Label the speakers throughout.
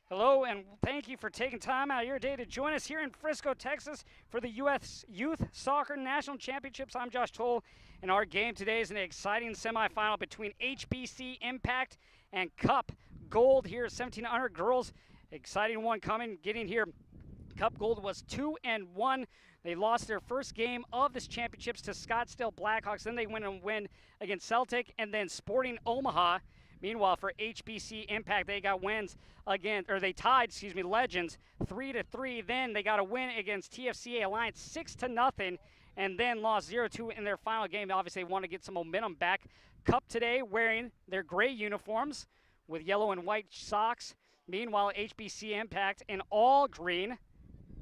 Speaker 1: Hello, and thank you for taking time out of your day to join us here in Frisco, Texas for the U.S. Youth Soccer National Championships. I'm Josh Toll, and our game today is an exciting semifinal between HBC Impact and Cup Gold here, 1700 girls. Exciting one coming, getting here. Cup Gold was 2-1. They lost their first game of this championships to Scottsdale Blackhawks. Then they went and win against Celtic and then Sporting Omaha. Meanwhile, for HBC Impact, they got wins again, or they tied, Legends 3-3. Then they got a win against TFCA Alliance 6-0, and then lost 0-2 in their final game. Obviously, they want to get some momentum back. Cup today wearing their gray uniforms with yellow and white socks. Meanwhile, HBC Impact in all green.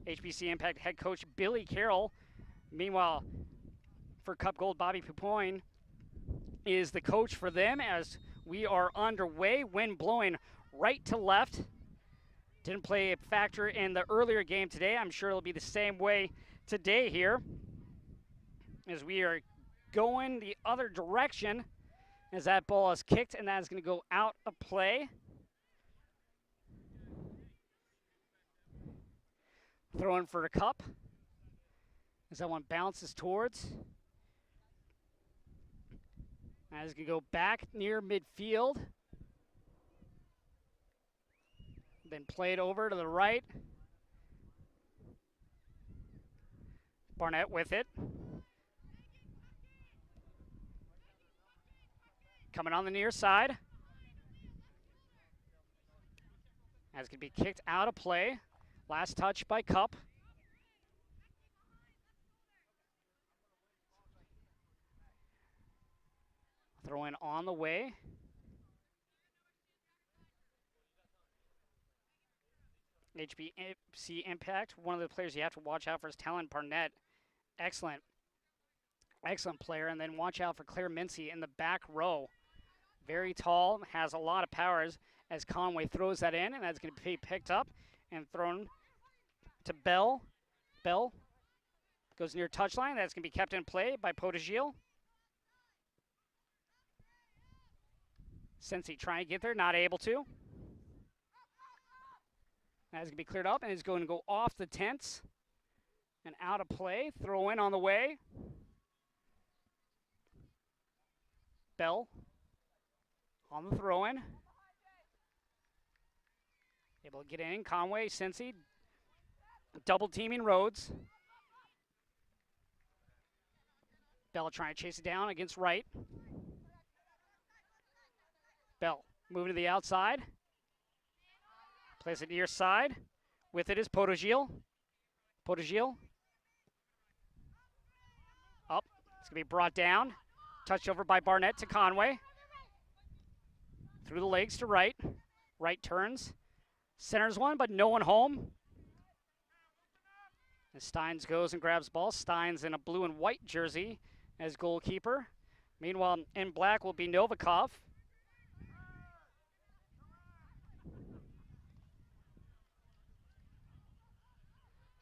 Speaker 1: HBC Impact head coach Billy Carroll. Meanwhile, for Cup Gold, Bobby Pupoin is the coach for them as we are underway. Wind blowing right to left. Didn't play a factor in the earlier game today. I'm sure it'll be the same way today here as we are going the other direction as that ball is kicked, and that is going to go out of play. Throwing for the Cup as that one bounces towards. That is going to go back near midfield. Then played over to the right. Barnett with it. Coming on the near side. That's going to be kicked out of play. Last touch by Cup. Throw in on the way. HBC Impact, one of the players you have to watch out for is Talon Barnett. Excellent player. And then watch out for Claire Mincy in the back row. Very tall, has a lot of powers as Conway throws that in, and that's going to be picked up and thrown to Bell. Bell goes near touchline. That's going to be kept in play by Potagil. Sensi trying to get there, not able to. That's going to be cleared up and is going to go off the tents and out of play. Throw in on the way. Bell on the throw in. Able to get in. Conway, Sensi, double teaming Rhodes. Bell trying to chase it down against Wright. Bell moving to the outside. Plays it near side. With it is Potagil. Potagil. Up. It's going to be brought down. Touched over by Barnett to Conway. Through the legs to Wright. Wright turns. Centers one, but no one home. As Steins goes and grabs the ball. Steins in a blue and white jersey as goalkeeper. Meanwhile, in black will be Novikov.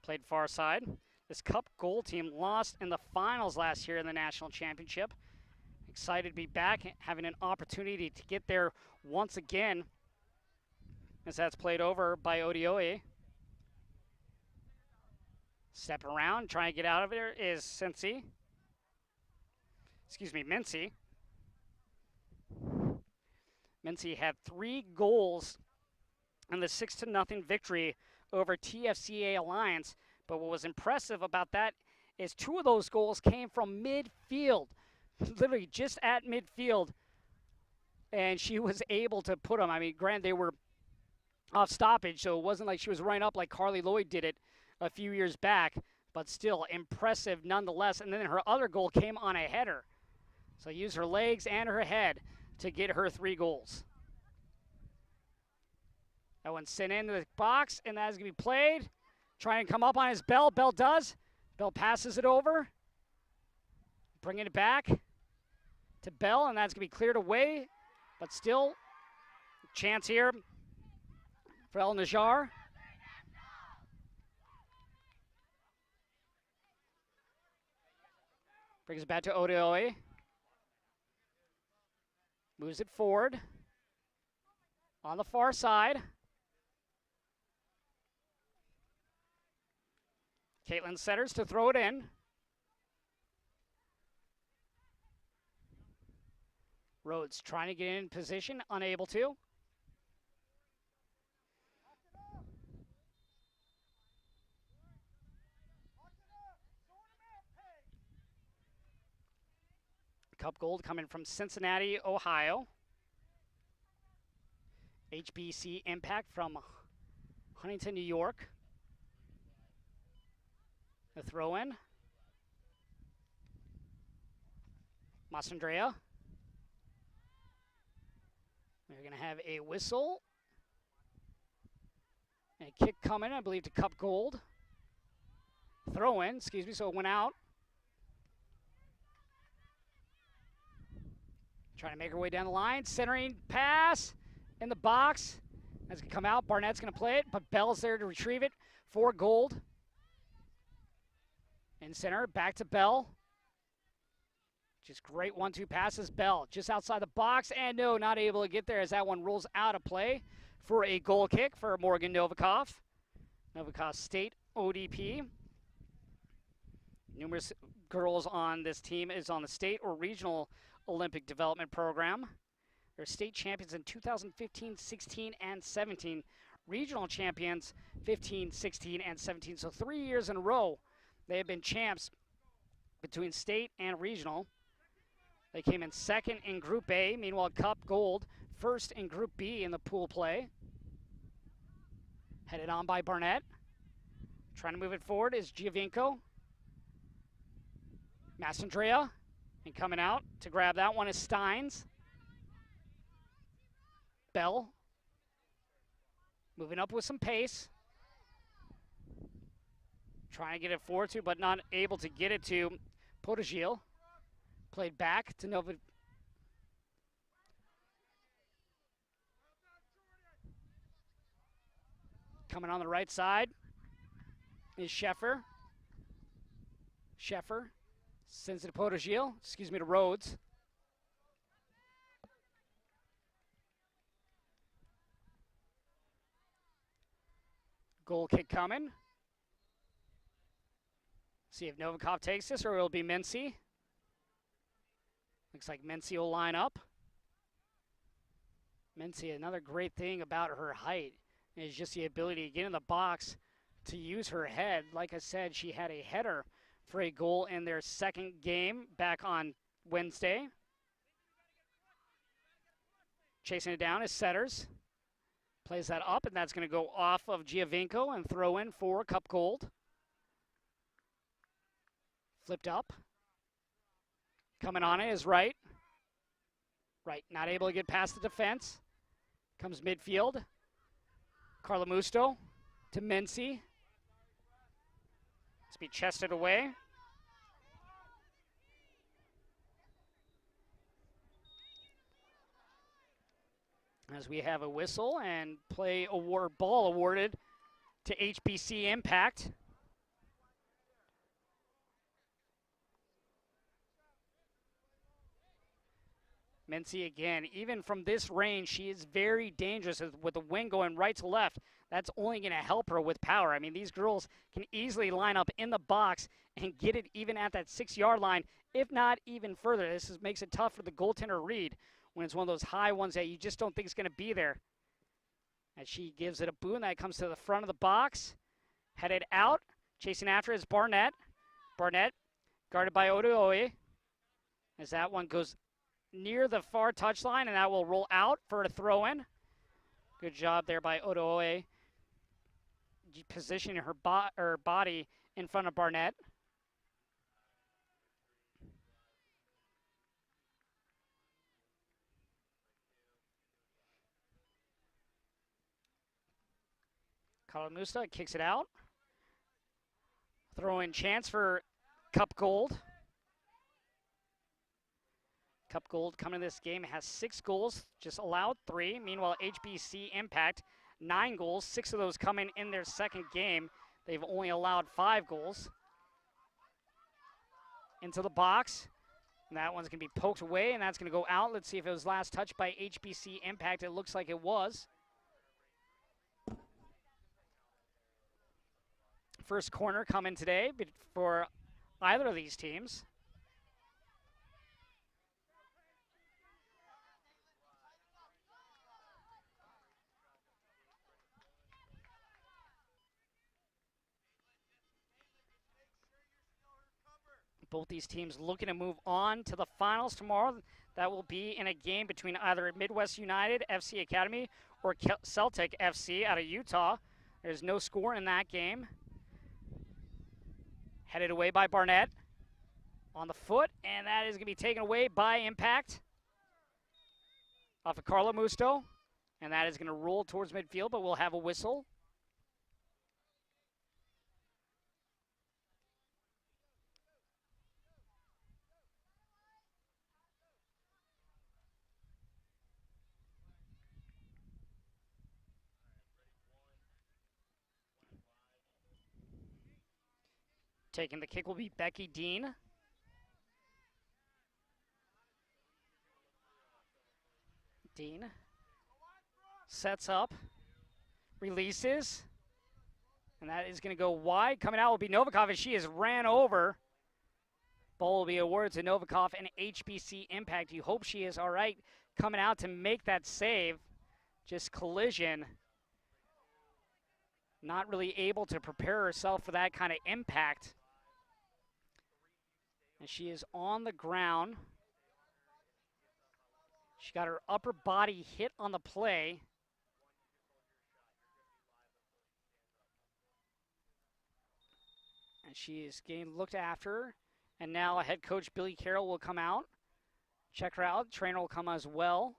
Speaker 1: Played far side. This Cup Gold team lost in the finals last year in the National Championship. Excited to be back, having an opportunity to get there once again as that's played over by Odioe. Step around, trying to get out of there is Mincy. Mincy had 3 goals in the 6-0 victory over TFCA Alliance, but what was impressive about that is 2 of those goals came from midfield, literally just at midfield, and she was able to put them. I mean, granted, they were off stoppage, so it wasn't like she was running up like Carly Lloyd did it a few years back, but still impressive nonetheless. And then her other goal came on a header, so used her legs and her head to get her 3 goals. That one's sent into the box, and that is going to be played. Trying to come up on his Bell. Bell does. Bell passes it over. Bringing it back to Bell, and that's going to be cleared away. But still, chance here for El Najjar. Brings it back to Odeoe. Moves it forward. On the far side. Caitlin Setters to throw it in. Rhodes trying to get in position, unable to. Cup gold coming from Cincinnati, Ohio. HBC impact from Huntington, New York. The throw in. Masandrea. They're going to have a whistle. And a kick coming, I believe, to Cup gold. Throw in, excuse me, so it went out. Trying to make her way down the line. Centering pass in the box. That's going to come out. Barnett's going to play it, but Bell's there to retrieve it for gold. In center, back to Bell. Just great 1-2 passes. Bell just outside the box, and no, not able to get there as that one rolls out of play for a goal kick for Morgan Novikov. Novikov State ODP. Numerous girls on this team is on the state or regional Olympic development program. They're state champions in 2015, 16, and 17. Regional champions 15, 16, and 17. So 3 years in a row they have been champs between state and regional. They came in second in Group A. Meanwhile, Cup gold first in Group B in the pool play. Headed on by Barnett. Trying to move it forward is Giovinco. Massandrea. And coming out to grab that one is Steins. Bell. Moving up with some pace. Trying to get it forward to, but not able to get it to Potagil. Played back to Nova. Coming on the right side is Sheffer. Sheffer sends it to Potagil, excuse me, to Rhodes. Goal kick coming. See if Novikov takes this or it'll be Mincy. Looks like Mincy will line up. Mincy, another great thing about her height is just the ability to get in the box to use her head. Like I said, she had a header for a goal in their second game back on Wednesday. Chasing it down is Setters. Plays that up, and that's going to go off of Giovinco and throw in for Cup gold. Flipped up. Coming on it is Wright. Wright not able to get past the defense. Comes midfield. Carla Musto to Mincy. Let's be chested away. As we have a whistle and ball awarded to HBC Impact. Mincy again, even from this range, she is very dangerous with the wing going right to left. That's only going to help her with power. I mean, these girls can easily line up in the box and get it even at that 6-yard line, if not even further. Makes it tough for the goaltender Reed when it's one of those high ones that you just don't think is going to be there. As she gives it a boon, that comes to the front of the box. Headed out, chasing after is Barnett. Barnett guarded by Odoe. As that one goes near the far touchline, and that will roll out for a throw-in. Good job there by Odoe, positioning her body in front of Barnett. Kalamusta kicks it out. Throw-in chance for Cup gold. Cup gold coming to this game has 6 goals, just allowed 3. Meanwhile, HBC Impact, 9 goals, 6 of those coming in their second game. They've only allowed 5 goals. Into the box. And that one's going to be poked away, and that's going to go out. Let's see if it was last touched by HBC Impact. It looks like it was. First corner coming today for either of these teams. Both these teams looking to move on to the finals tomorrow. That will be in a game between either Midwest United FC Academy or Celtic FC out of Utah. There's no score in that game. Headed away by Barnett on the foot, and that is going to be taken away by Impact off of Carla Musto, and that is going to roll towards midfield, but we'll have a whistle. Taking the kick will be Becky Dean. Dean sets up, releases, and that is going to go wide. Coming out will be Novikov as she is ran over. Ball will be awarded to Novikov and HBC Impact. You hope she is all right coming out to make that save. Just collision. Not really able to prepare herself for that kind of impact. And she is on the ground. She got her upper body hit on the play. And she is getting looked after. And now head coach Billy Carroll will come out. Check her out. Trainer will come as well.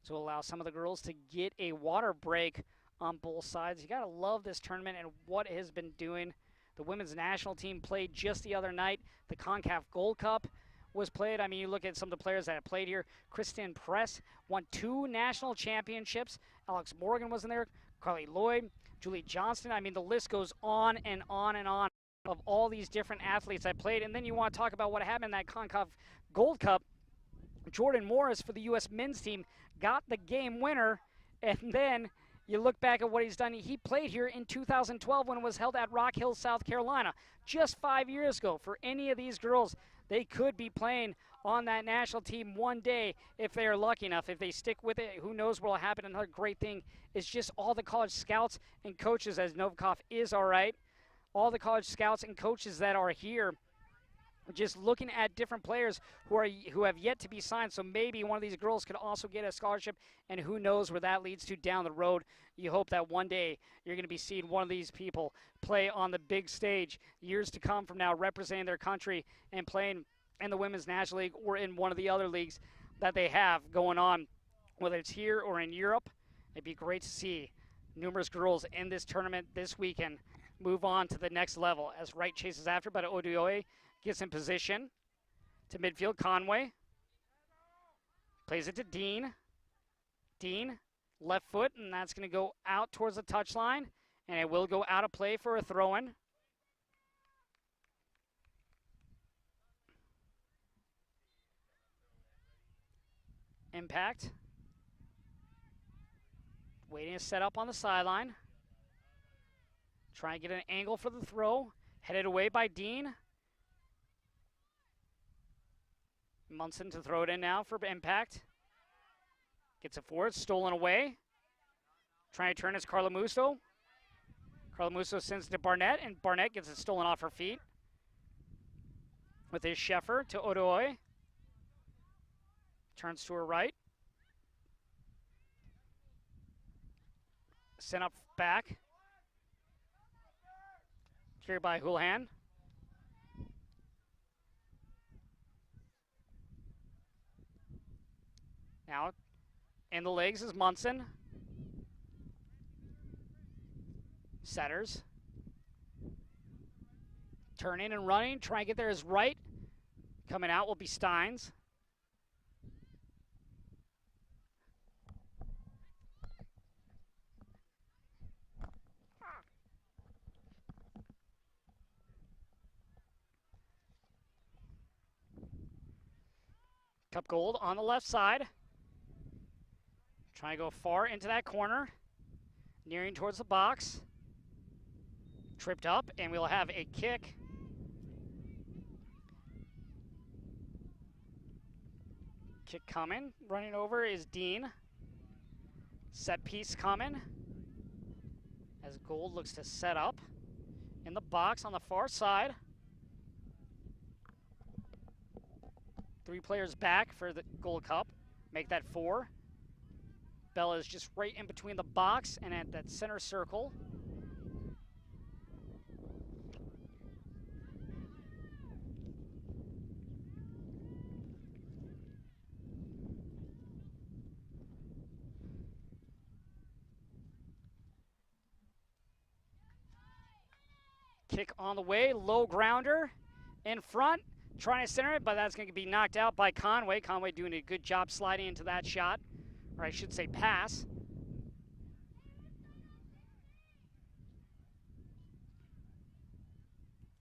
Speaker 1: To allow some of the girls to get a water break on both sides. You got to love this tournament and what it has been doing. The women's national team played just the other night. The CONCACAF Gold Cup was played. I mean, you look at some of the players that have played here. Kristen Press won 2 national championships. Alex Morgan was in there. Carly Lloyd, Julie Johnston. I mean, the list goes on and on and on of all these different athletes that played. And then you want to talk about what happened in that CONCACAF Gold Cup. Jordan Morris for the U.S. men's team got the game winner, and then you look back at what he's done. He played here in 2012 when it was held at Rock Hill, South Carolina, just 5 years ago. For any of these girls, they could be playing on that national team one day if they are lucky enough. If they stick with it, who knows what will happen. Another great thing is just all the college scouts and coaches, as Novikov is all right, all the college scouts and coaches that are here just looking at different players who have yet to be signed. So maybe one of these girls could also get a scholarship, and who knows where that leads to down the road. You hope that one day you're going to be seeing one of these people play on the big stage years to come from now, representing their country and playing in the Women's National League or in one of the other leagues that they have going on, whether it's here or in Europe. It'd be great to see numerous girls in this tournament this weekend move on to the next level as Wright chases after, but Odioye gets in position to midfield. Conway plays it to Dean. Dean, left foot, and that's going to go out towards the touchline, and it will go out of play for a throw-in. Impact. Waiting to set up on the sideline. Try and get an angle for the throw. Headed away by Dean. Munson to throw it in now for Impact. Gets it forward, stolen away. Trying to turn is Carla Musso. Carla Musso sends it to Barnett, and Barnett gets it stolen off her feet. With his Sheffer to Odoi. Turns to her right. Sent up back. Cleared by Houlihan. Now, in the legs is Munson. Setters. Turning and running. Trying to get there is Wright. Coming out will be Steins. Cup Gold on the left side. Trying to go far into that corner. Nearing towards the box. Tripped up, and we'll have a kick. Kick coming. Running over is Dean. Set piece coming. As Gold looks to set up. In the box on the far side. 3 players back for the Gold Cup. Make that 4. Bell is just right in between the box and at that center circle. Kick on the way, low grounder in front, trying to center it, but that's going to be knocked out by Conway. Conway doing a good job sliding into that shot, or I should say pass.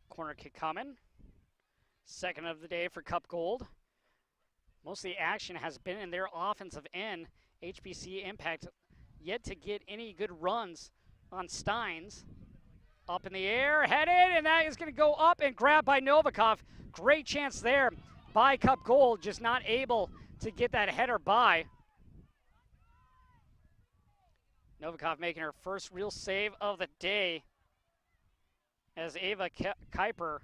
Speaker 1: Corner kick coming. Second of the day for Cup Gold. Most of the action has been in their offensive end. HBC Impact yet to get any good runs on Steins. Up in the air, headed, and that is going to go up and grabbed by Novikov. Great chance there by Cup Gold, just not able to get that header by. Novikov making her first real save of the day, as Ava Kuiper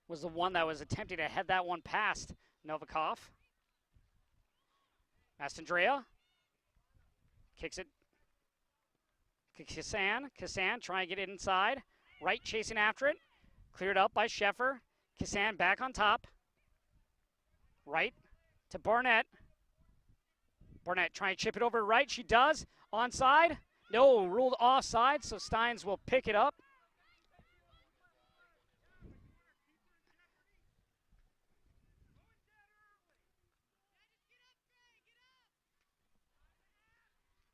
Speaker 1: was the one that was attempting to head that one past Novikov. Mastandrea kicks it. Kassan trying to get it inside. Wright chasing after it. Cleared up by Sheffer. Kassan back on top. Wright to Barnett. Barnett trying to chip it over to Wright. She does. Onside. No, ruled offside, so Steins will pick it up.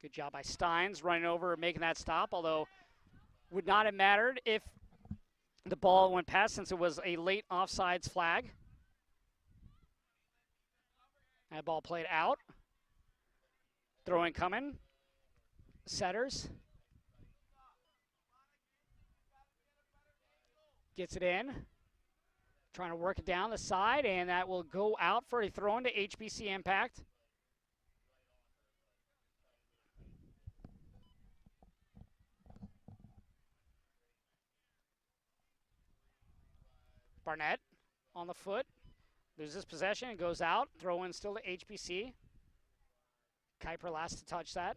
Speaker 1: Good job by Steins running over and making that stop, although would not have mattered if the ball went past since it was a late offsides flag. That ball played out. Throwing coming. Setters. Gets it in. Trying to work it down the side, and that will go out for a throw-in to HBC Impact. Barnett on the foot, loses possession and goes out. Throw in still to HBC. Kuiper last to touch that.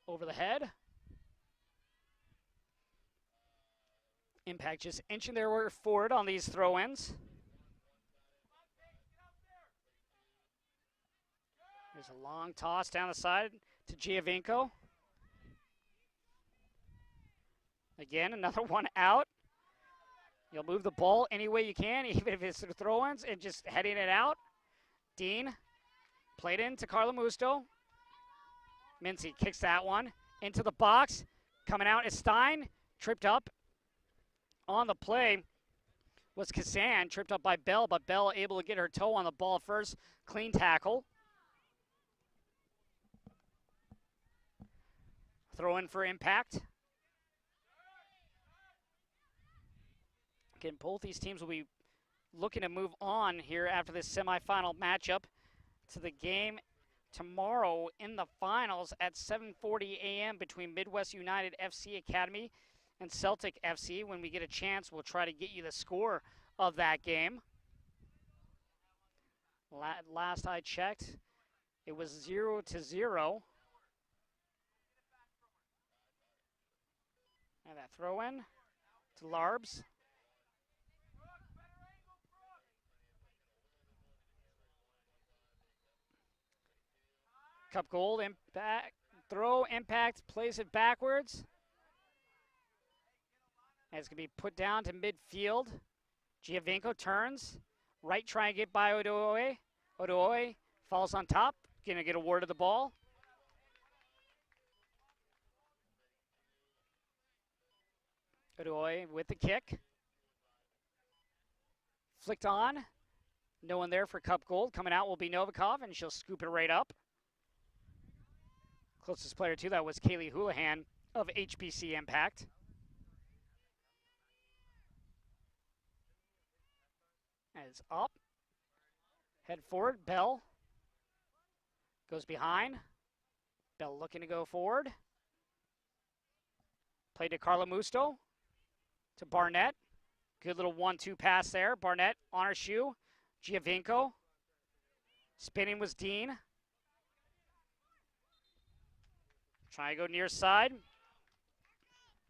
Speaker 1: Over the head. Impact just inching their way forward on these throw-ins. There's a long toss down the side to Giovinco. Again, another one out. You'll move the ball any way you can, even if it's throw-ins, and just heading it out. Dean played into Carla Musto. Mincy kicks that one into the box. Coming out is Stein. Tripped up on the play was Kassan. Tripped up by Bell, but Bell able to get her toe on the ball first. Clean tackle. Throw in for Impact. Again, both these teams will be looking to move on here after this semifinal matchup to the game tomorrow in the finals at 7:40 a.m. between Midwest United FC Academy and Celtic FC. When we get a chance, we'll try to get you the score of that game. Last I checked, it was 0-0. And that throw in to Larbs. Cup Gold, Impact, throw, Impact, plays it backwards. And it's going to be put down to midfield. Giovinco turns. Right, try and get by Odoe. Odoe falls on top. Going to get awarded the ball. Odoe with the kick. Flicked on. No one there for Cup Gold. Coming out will be Novikov, and she'll scoop it right up. Closest player to that was Kaylee Houlihan of HBC impact. As up, head forward, Bell goes behind. Bell looking to go forward. Play to Carla Musto, to Barnett. Good little 1-2 pass there. Barnett on her shoe. Giovinco. Spinning was Dean. Trying to go near side.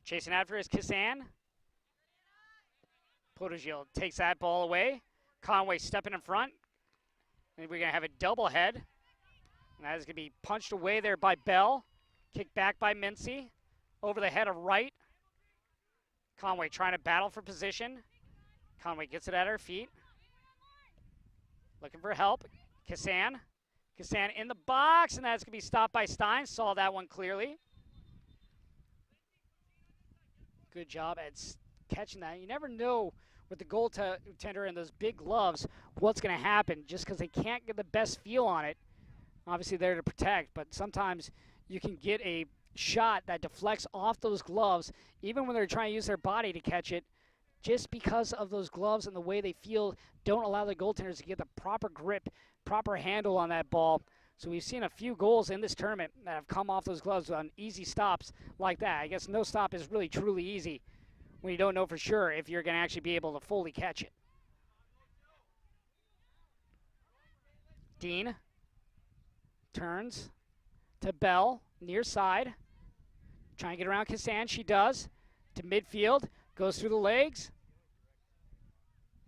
Speaker 1: Chasing after is Kissan. Podogil takes that ball away. Conway stepping in front. And we're going to have a double head. And that is going to be punched away there by Bell. Kicked back by Mincy. Over the head of Wright. Conway trying to battle for position. Conway gets it at her feet. Looking for help. Kissan. Kissan in the box, and that's going to be stopped by Stein. Saw that one clearly. Good job at catching that. You never know with the goaltender and those big gloves what's going to happen just because they can't get the best feel on it. Obviously, they're to protect, but sometimes you can get a shot that deflects off those gloves, even when they're trying to use their body to catch it, just because of those gloves and the way they feel don't allow the goaltenders to get the proper grip, proper handle on that ball. So we've seen a few goals in this tournament that have come off those gloves on easy stops like that. I guess no stop is really truly easy when you don't know for sure if you're going to actually be able to fully catch it. Dean turns to Bell, near side. Trying to get around Kissan, she does. To midfield, goes through the legs.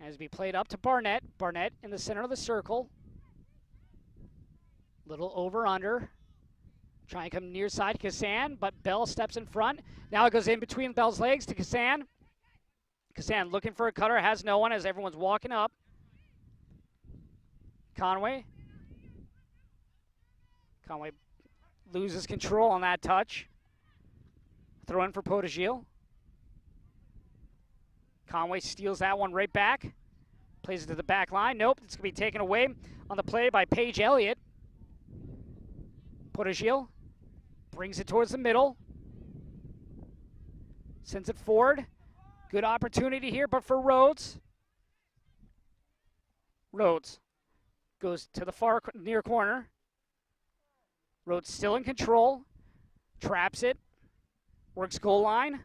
Speaker 1: As we played up to Barnett. Barnett in the center of the circle. Little over-under. Trying to come near side, Kissan, but Bell steps in front. Now it goes in between Bell's legs to Kissan. Kissan looking for a cutter, has no one as everyone's walking up. Conway. Conway loses control on that touch. Throw in for Podogil. Conway steals that one right back. Plays it to the back line. Nope, it's going to be taken away on the play by Paige Elliott. Podogil brings it towards the middle. Sends it forward. Good opportunity here, but for Rhodes. Rhodes goes to the far near corner. Rhodes still in control. Traps it. Works goal line.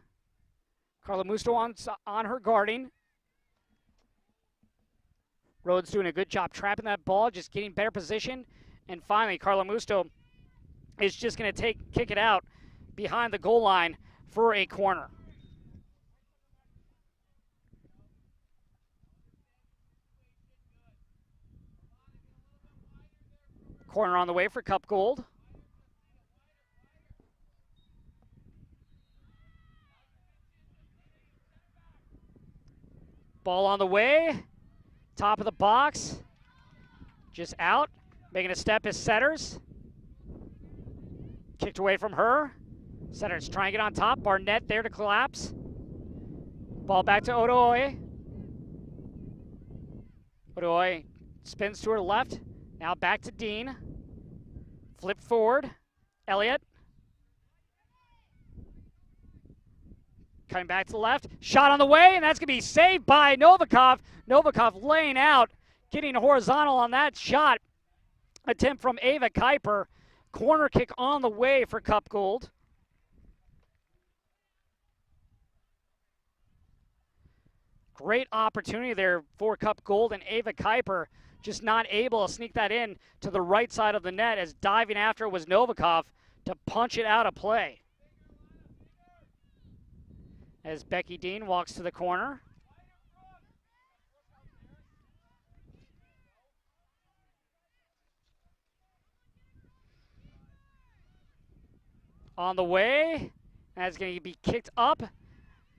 Speaker 1: Carla Musto on her guarding. Rhodes doing a good job trapping that ball, just getting better position. And finally, Carla Musto is just going to kick it out behind the goal line for a corner. Corner on the way for Cup Gold. Ball on the way. Top of the box. Just out. Making a step is Setters. Kicked away from her. Setters trying to get on top. Barnett there to collapse. Ball back to Odooi. Odooi spins to her left. Now back to Dean. Flip forward. Elliott. Coming back to the left. Shot on the way, and that's going to be saved by Novikov. Novikov laying out, getting horizontal on that shot. Attempt from Ava Kuiper. Corner kick on the way for Cup Gold. Great opportunity there for Cup Gold, and Ava Kuiper just not able to sneak that in to the right side of the net as diving after it was Novikov to punch it out of play. As Becky Dean walks to the corner. On the way, that's going to be kicked up.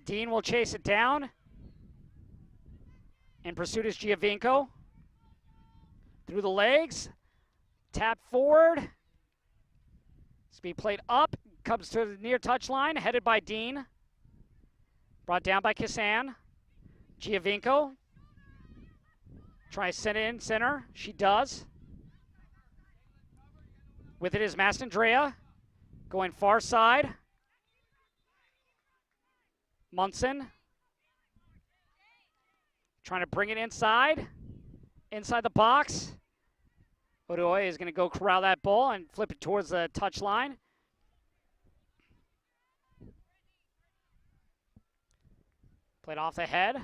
Speaker 1: Dean will chase it down. In pursuit is Giovinco. Through the legs. Tap forward. Speed played up. Comes to the near touchline. Headed by Dean. Brought down by Kissan. Giovinco. Tries to send it in center. She does. With it is Mastandrea. Going far side. Munson trying to bring it inside the box. Oduoye is going to go corral that ball and flip it towards the touch line. Played off the head.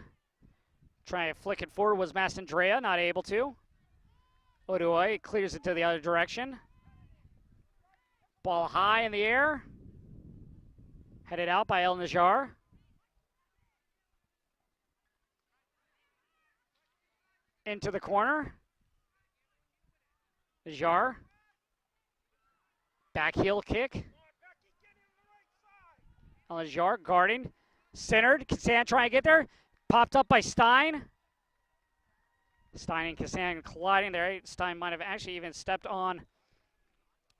Speaker 1: Trying to flick it forward was Mastandrea, not able to. Oduoye clears it to the other direction. Ball high in the air. Headed out by El Najjar. Into the corner. Najjar. Back heel kick. El Najjar guarding. Centered. Kassan trying to get there. Popped up by Stein. Stein and Kassan colliding there. Stein might have actually even stepped on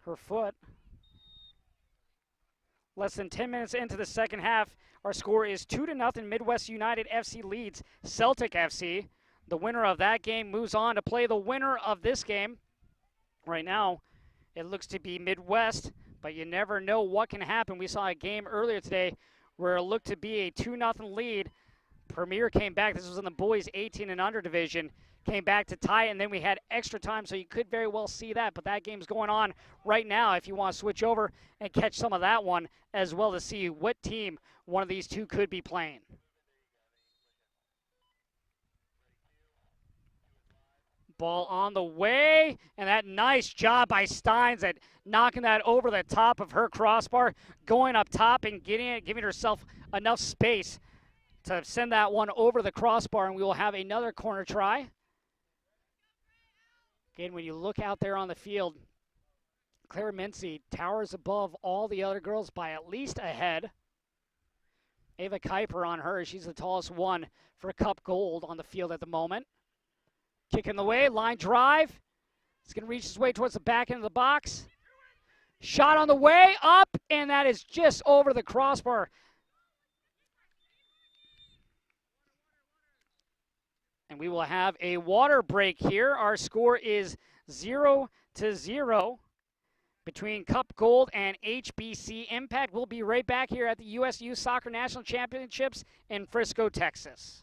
Speaker 1: her foot. Less than 10 minutes into the second half, our score is 2-0. Midwest United FC leads Celtic FC. The winner of that game moves on to play the winner of this game. Right now, it looks to be Midwest, but you never know what can happen. We saw a game earlier today where it looked to be a 2-0 lead. Premier came back. This was in the boys 18 and under division. Came back to tie it, and then we had extra time, so you could very well see that. But that game's going on right now if you want to switch over and catch some of that one as well to see what team one of these two could be playing. Ball on the way, and that nice job by Steins at knocking that over the top of her crossbar, going up top and getting it, giving herself enough space to send that one over the crossbar, and we will have another corner try. Again, when you look out there on the field, Claire Mincy towers above all the other girls by at least a head. Ava Kuiper on her. She's the tallest one for Cup Gold on the field at the moment. Kick in the way, line drive. It's going to reach its way towards the back end of the box. Shot on the way, up, and that is just over the crossbar. And we will have a water break here. Our score is 0-0 between Cup Gold and HBC Impact. We'll be right back here at the USYS Soccer National Championships in Frisco, Texas.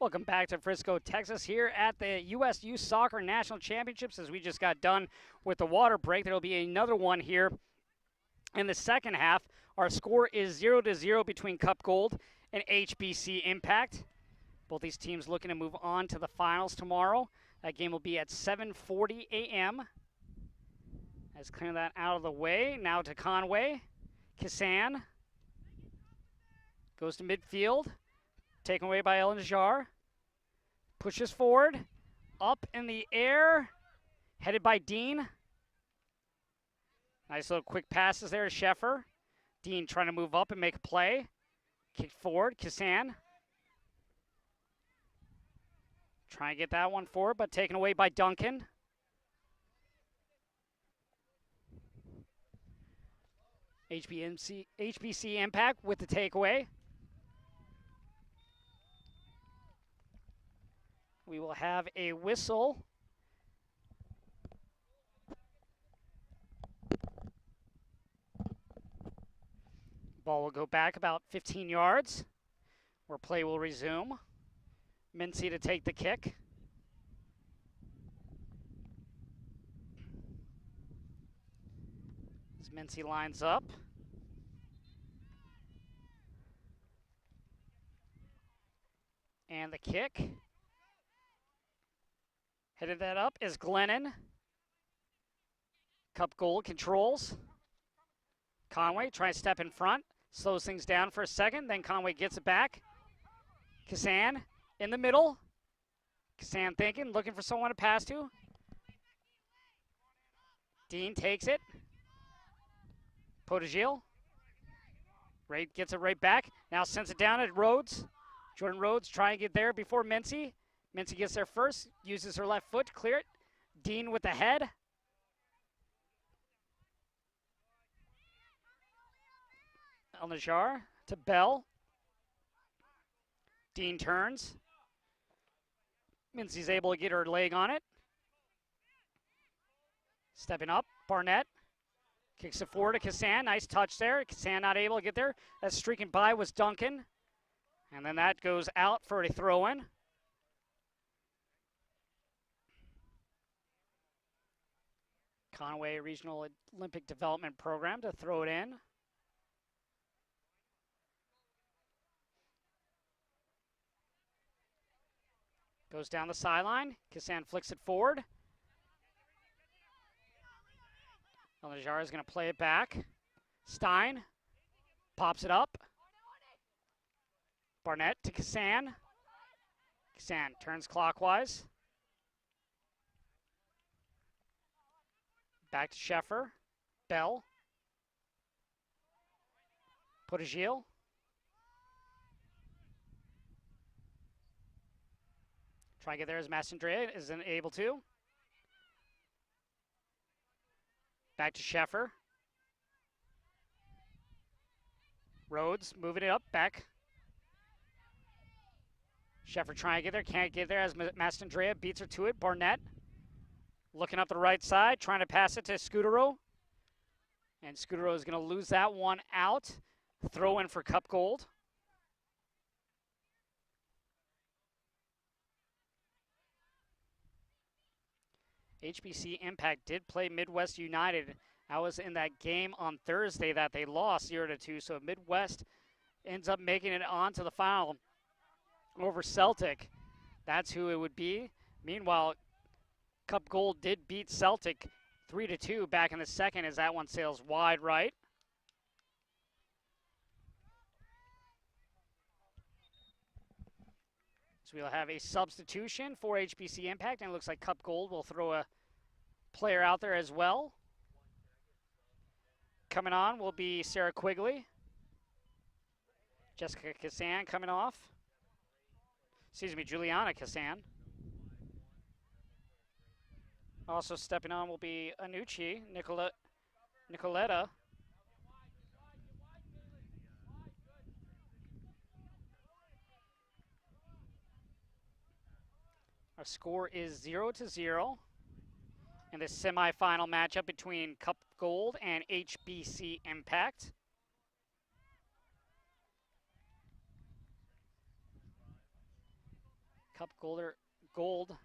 Speaker 1: Welcome back to Frisco, Texas, here at the USYS Soccer National Championships. As we just got done with the water break, there will be another one here in the second half. Our score is 0-0 between Cup Gold and HBC Impact. Both these teams looking to move on to the finals tomorrow. That game will be at 7:40 a.m. Let's clear that out of the way. Now to Conway. Kassan goes to midfield. taken away by El Najjar. Pushes forward, up in the air, headed by Dean. Nice little quick passes there to Sheffer. Dean trying to move up and make a play. Kick forward, Kisan. Trying to get that one forward, but taken away by Duncan. HBC Impact with the takeaway. We will have a whistle. Ball will go back about 15 yards, where play will resume. Mincy to take the kick. As Mincy lines up. And the kick. Headed that up is Glennon. Cup Gold controls. Conway trying to step in front. Slows things down for a second. Then Conway gets it back. Kisan in the middle. Kisan thinking, looking for someone to pass to. Dean takes it. Potagil. Ray gets it right back. Now sends it down at Rhodes. Jordan Rhodes trying to get there before Mincy. Mincy gets there first. Uses her left foot to clear it. Dean with the head. El Najjar to Bell. Dean turns. Mincy's able to get her leg on it. Stepping up, Barnett. Kicks it forward to Kisan. Nice touch there. Kisan not able to get there. That streaking by was Duncan. And then that goes out for a throw-in. Conway Regional Olympic Development Program to throw it in. Goes down the sideline. Kisan flicks it forward. El Najjar is going to play it back. Stein pops it up. Barnett to Kisan. Kisan turns clockwise. Back to Sheffer. Bell. Potagil. Try to get there as Mastandrea isn't able to. Back to Sheffer. Rhodes moving it up, back. Sheffer trying to get there, can't get there as Mastandrea beats her to it. Barnett looking up the right side, trying to pass it to Scudero. And Scudero is going to lose that one out. Throw in for Cup Gold. HBC Impact did play Midwest United. I was in that game on Thursday that they lost 0-2, so Midwest ends up making it on to the final over Celtic. That's who it would be. Meanwhile, Cup Gold did beat Celtic 3-2 back in the second as that one sails wide right. So we'll have a substitution for HBC Impact, and it looks like Cup Gold will throw a player out there as well. Coming on will be Sarah Quigley. Jessica Kisan coming off. Excuse me, Juliana Kisan. Also stepping on will be Anucci, Nicoletta. Our score is 0-0 in the semifinal matchup between Cup Gold and HBC Impact. Cup Gold,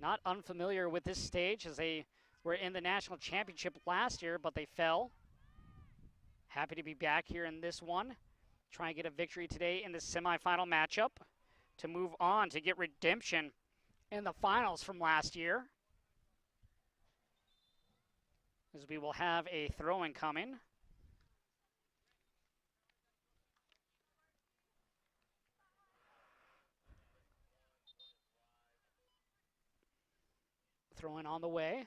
Speaker 1: not unfamiliar with this stage as they were in the national championship last year, but they fell. Happy to be back here in this one. Try and get a victory today in the semifinal matchup to move on to get redemption in the finals from last year. As we will have a throw-in coming. Throwing on the way.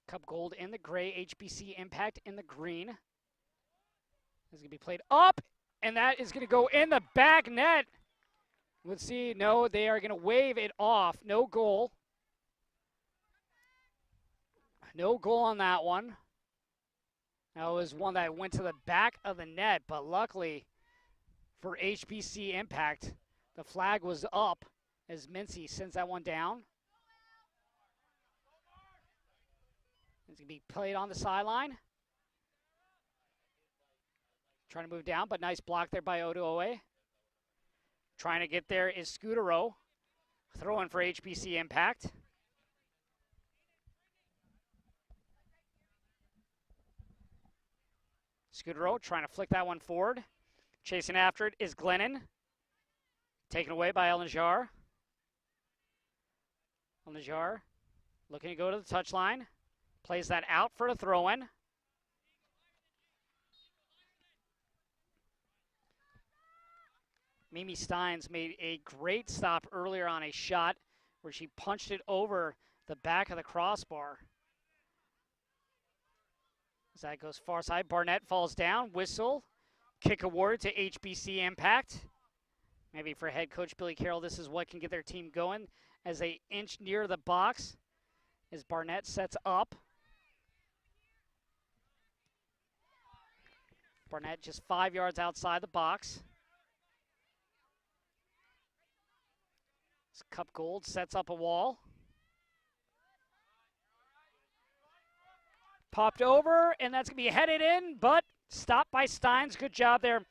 Speaker 1: Cup Gold in the gray, HBC Impact in the green. This is going to be played up, and that is going to go in the back net. Let's see. No, they are going to wave it off. No goal. No goal on that one. That was one that went to the back of the net, but luckily for HBC Impact, the flag was up as Mincy sends that one down. It's going to be played on the sideline. Trying to move down, but nice block there by Odoe. Trying to get there is Scudero. Throwing for HBC Impact. Scudero trying to flick that one forward. Chasing after it is Glennon. Taken away by El Najjar. El Najjar looking to go to the touchline. Plays that out for the throw-in. Mimi Steins made a great stop earlier on a shot where she punched it over the back of the crossbar. As that goes far side, Barnett falls down, whistle, kick award to HBC Impact. Maybe for head coach Billy Carroll, this is what can get their team going as they inch near the box as Barnett sets up. Barnett just 5 yards outside the box. Cup Gold sets up a wall. Popped over, and that's going to be headed in, but stopped by Steins. Good job there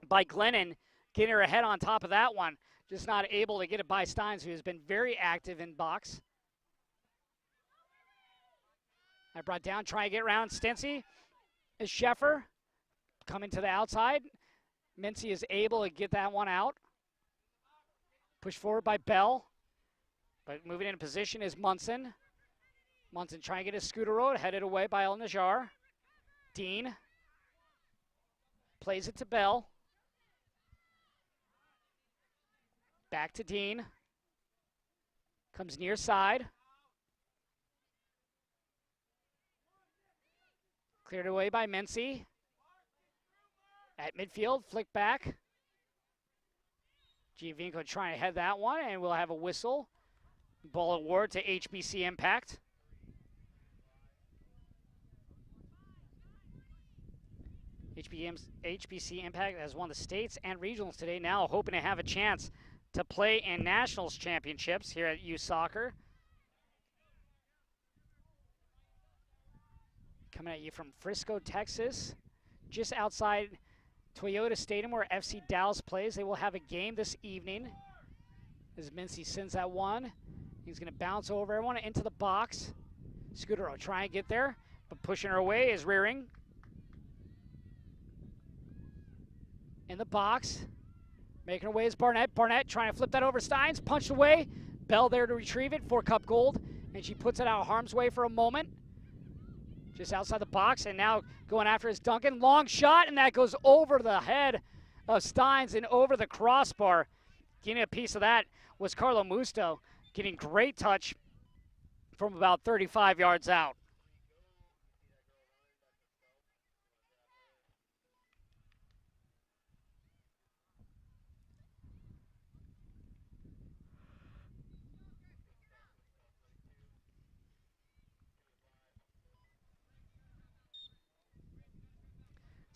Speaker 1: by Glennon, getting her ahead on top of that one. Just not able to get it by Steins, who has been very active in box. I brought down, trying to get around Stincy. Is Sheffer coming to the outside. Mincy is able to get that one out. Pushed forward by Bell, but moving into position is Munson. Munson trying to get his scooter road, headed away by El Najjar. Dean plays it to Bell. Back to Dean. Comes near side. Cleared away by Mincy. At midfield, flick back. Giovinco trying to head that one, and we'll have a whistle. Ball award to HBC Impact. HBC Impact has won the states and regionals today, now hoping to have a chance to play in nationals championships here at U Soccer. Coming at you from Frisco, Texas, just outside Toyota Stadium where FC Dallas plays. They will have a game this evening as Mincy sends that one. He's going to bounce over everyone into the box. Scudero trying to get there, but pushing her away is rearing. In the box, making her way is Barnett. Barnett trying to flip that over Steins, punched away. Bell there to retrieve it for Cup Gold, and she puts it out of harm's way for a moment. Just outside the box, and now going after is Duncan. Long shot, and that goes over the head of Steins and over the crossbar. Getting a piece of that was Carlo Musto, getting great touch from about 35 yards out.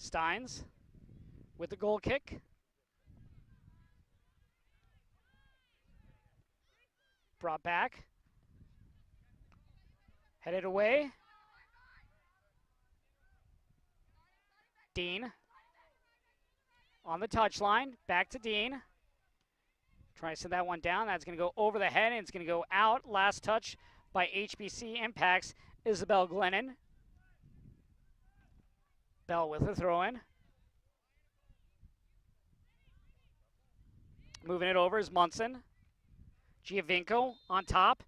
Speaker 1: Steins with the goal kick. Brought back. Headed away. Dean on the touchline. Back to Dean. Trying to send that one down. That's going to go over the head, and it's going to go out. Last touch by HBC Impact's Isabel Glennon. Bell with a throw-in. Moving it over is Munson. Giovinco on top.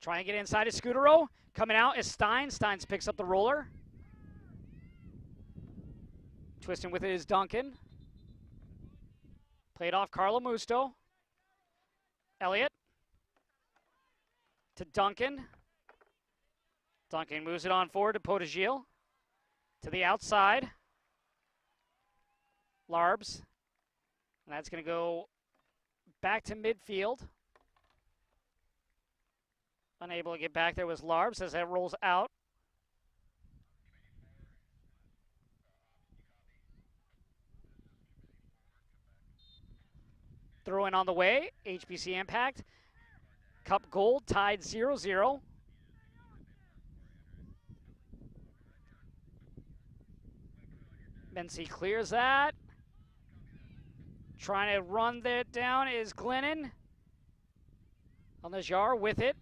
Speaker 1: Trying to get inside of Scudero. Coming out is Steins. Steins picks up the roller. Twisting with it is Duncan. Played off Carlo Musto. Elliott to Duncan. Duncan moves it on forward to Potagil. To the outside. Larbs. And that's going to go back to midfield. Unable to get back there was Larbs as that rolls out. Throw in on the way. HBC Impact. Cup Gold tied 0-0. Mency clears that. Trying to run that down is Glennon. On the Jar with it.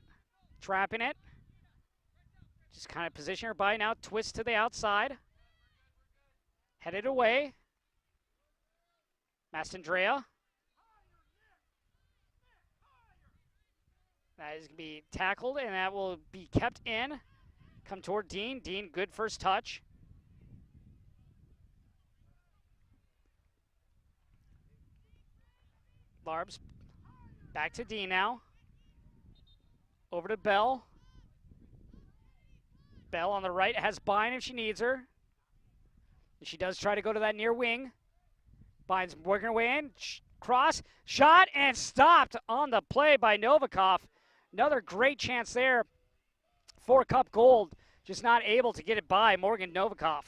Speaker 1: Trapping it. Just kind of position her by now. Twist to the outside. Headed away. Mastandrea. That is going to be tackled, and that will be kept in. Come toward Dean. Dean, good first touch. Larbs back to Dean now. Over to Bell. Bell on the right has Bine if she needs her. She does try to go to that near wing. Bine's working her way in. Cross, shot, and stopped on the play by Novikov. Another great chance there for Cup Gold. Just not able to get it by Morgan Novikov.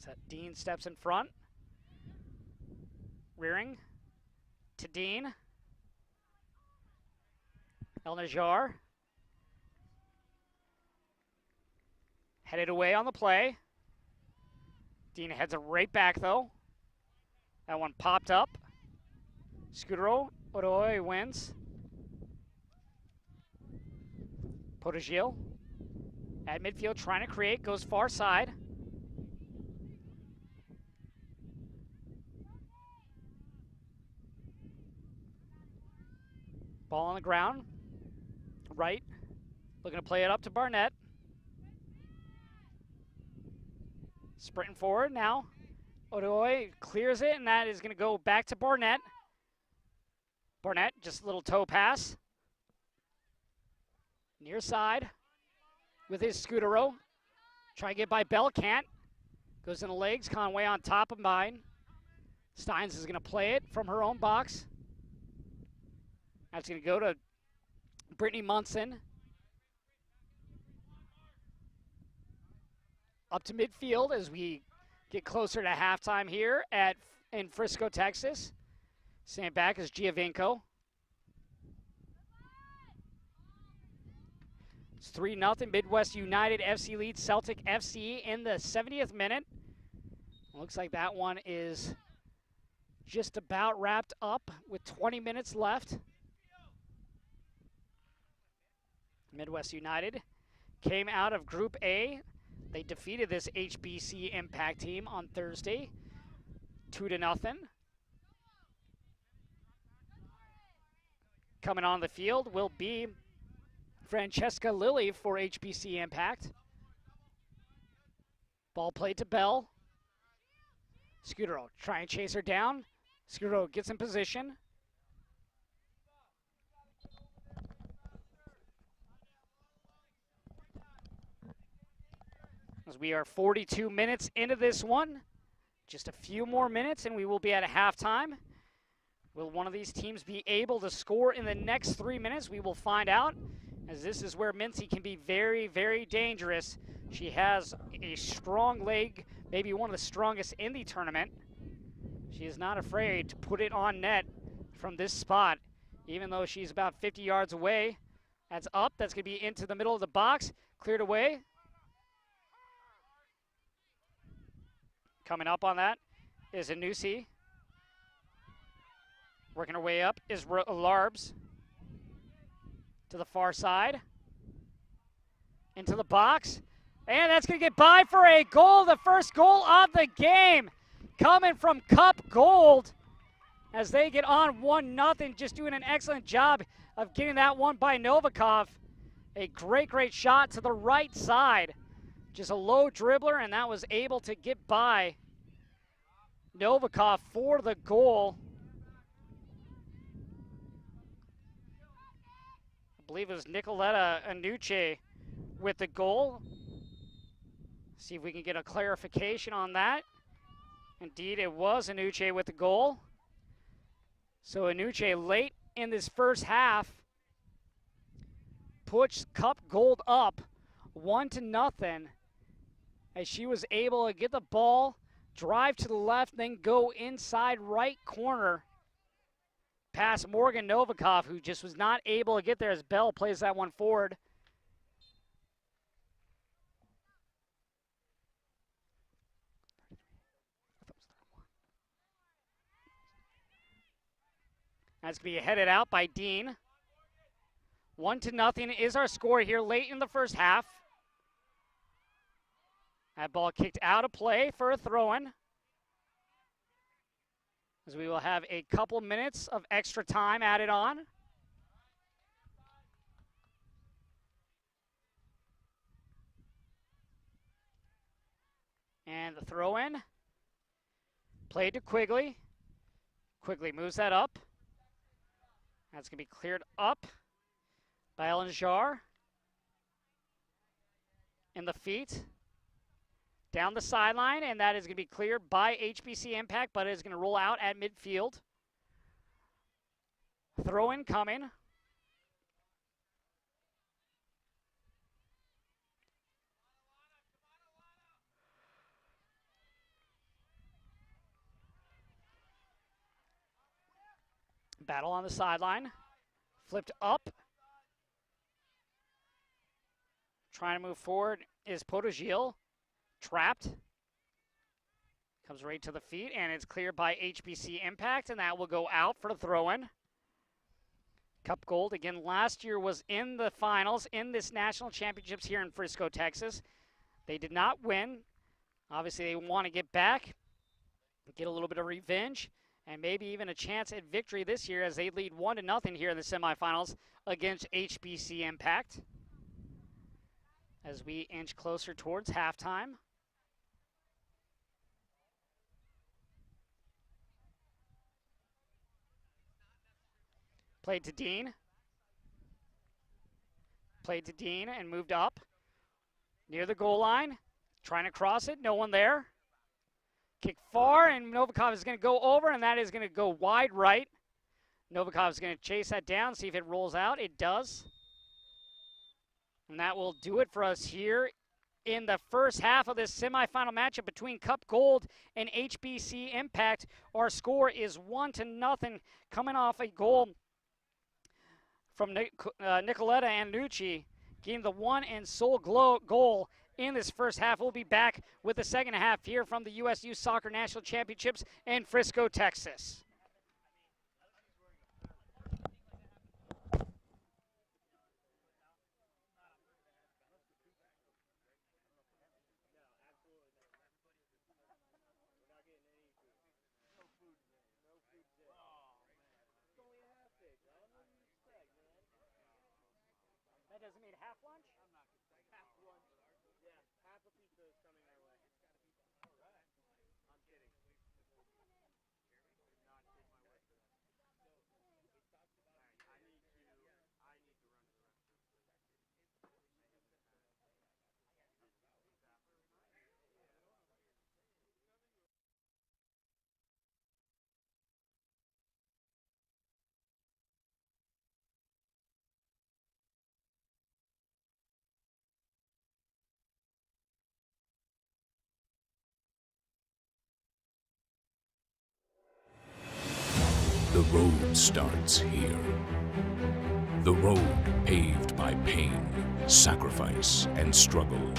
Speaker 1: That Dean steps in front. Rearing to Dean. El Najjar. Headed away on the play. Dean heads it right back though. That one popped up. Scudero, Odoy wins. Potagil at midfield trying to create, goes far side. Ball on the ground. Right. Looking to play it up to Barnett. Sprinting forward now. Odoy clears it, and that is going to go back to Barnett. Barnett, just a little toe pass. Near side with his Scudero. Try to get by Bell, can't. Goes in the legs, Conway on top of mine. Steins is going to play it from her own box. That's going to go to Brittany Munson. Up to midfield as we get closer to halftime here in Frisco, Texas. Stand back is Giovinco. It's 3-0. Midwest United FC leads Celtic FC in the 70th minute. Looks like that one is just about wrapped up with 20 minutes left. Midwest United came out of Group A. They defeated this HBC Impact team on Thursday, 2-0. Coming on the field will be Francesca Lilly for HBC Impact. Ball played to Bell. Scudero try and chase her down. Scudero gets in position. As we are 42 minutes into this one, just a few more minutes and we will be at a halftime. Will one of these teams be able to score in the next 3 minutes? We will find out, as this is where Mincy can be very, very dangerous. She has a strong leg, maybe one of the strongest in the tournament. She is not afraid to put it on net from this spot, even though she's about 50 yards away. That's up, that's gonna be into the middle of the box, cleared away. Coming up on that is Anusi. Working her way up is Larbs. To the far side. Into the box. And that's going to get by for a goal. The first goal of the game. Coming from Cup Gold. As they get on 1-0. Just doing an excellent job of getting that one by Novikov. A great, great shot to the right side. Just a low dribbler, and that was able to get by Novikov for the goal. I believe it was Nicoletta Anuche with the goal. See if we can get a clarification on that. Indeed, it was Anuche with the goal. So Anuche late in this first half puts Cup Gold up 1-0 as she was able to get the ball, drive to the left, then go inside right corner past Morgan Novikov, who just was not able to get there as Bell plays that one forward. That's going to be headed out by Dean. 1-0 is our score here late in the first half. That ball kicked out of play for a throw-in, as we will have a couple minutes of extra time added on. And the throw-in, played to Quigley. Quigley moves that up. That's going to be cleared up by Ellen Jarre. In the feet. Down the sideline, and that is going to be cleared by HBC Impact, but it is going to roll out at midfield. Throw-in coming. Battle on the sideline. Flipped up. Trying to move forward is Potogil. Trapped. Comes right to the feet, and it's cleared by HBC Impact, and that will go out for the throw-in. Cup Gold, again, last year was in the finals in this national championships here in Frisco, Texas. They did not win. Obviously, they want to get back, get a little bit of revenge, and maybe even a chance at victory this year as they lead 1-0 here in the semifinals against HBC Impact. As we inch closer towards halftime. Played to Dean. Played to Dean and moved up. Near the goal line. Trying to cross it. No one there. Kick far, and Novikov is going to go over, and that is going to go wide right. Novikov is going to chase that down, see if it rolls out. It does. And that will do it for us here in the first half of this semifinal matchup between Cup Gold and HBC Impact. Our score is 1-0, coming off a goal from Nicoletta Anuche, getting the one and sole goal in this first half. We'll be back with the second half here from the USYS Soccer National Championships in Frisco, Texas. That doesn't mean half lunch? Half lunch. Yeah, half a pizza is coming our way. All right. I'm kidding. Not take my word for that. I need to run to the restroom.
Speaker 2: The road starts here. The road paved by pain, sacrifice, and struggle.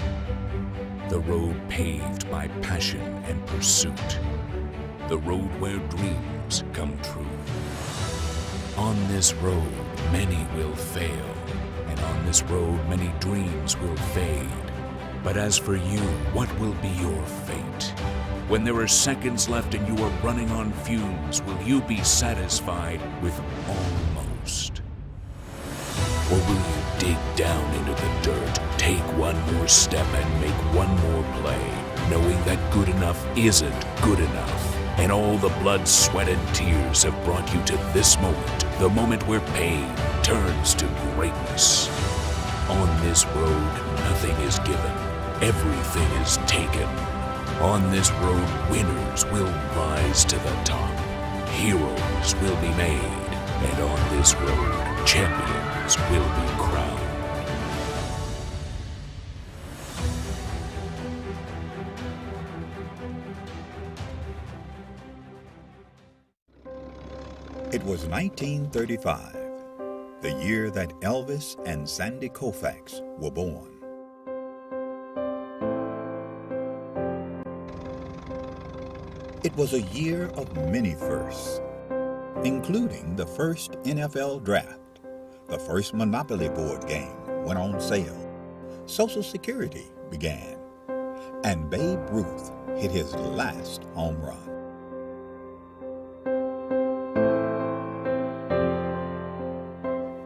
Speaker 2: The road paved by passion and pursuit. The road where dreams come true. On this road, many will fail, and on this road, many dreams will fade. But as for you, what will be your fate? When there are seconds left and you are running on fumes, will you be satisfied with almost? Or will you dig down into the dirt, take one more step and make one more play, knowing that good enough isn't good enough? And all the blood, sweat, and tears have brought you to this moment, the moment where pain turns to greatness. On this road, nothing is given. Everything is taken. On this road, winners will rise to the top. Heroes will be made. And on this road, champions will be crowned.
Speaker 3: It was 1935, the year that Elvis and Sandy Koufax were born. It was a year of many firsts, including the first NFL draft, the first Monopoly board game went on sale, Social Security began, and Babe Ruth hit his last home run.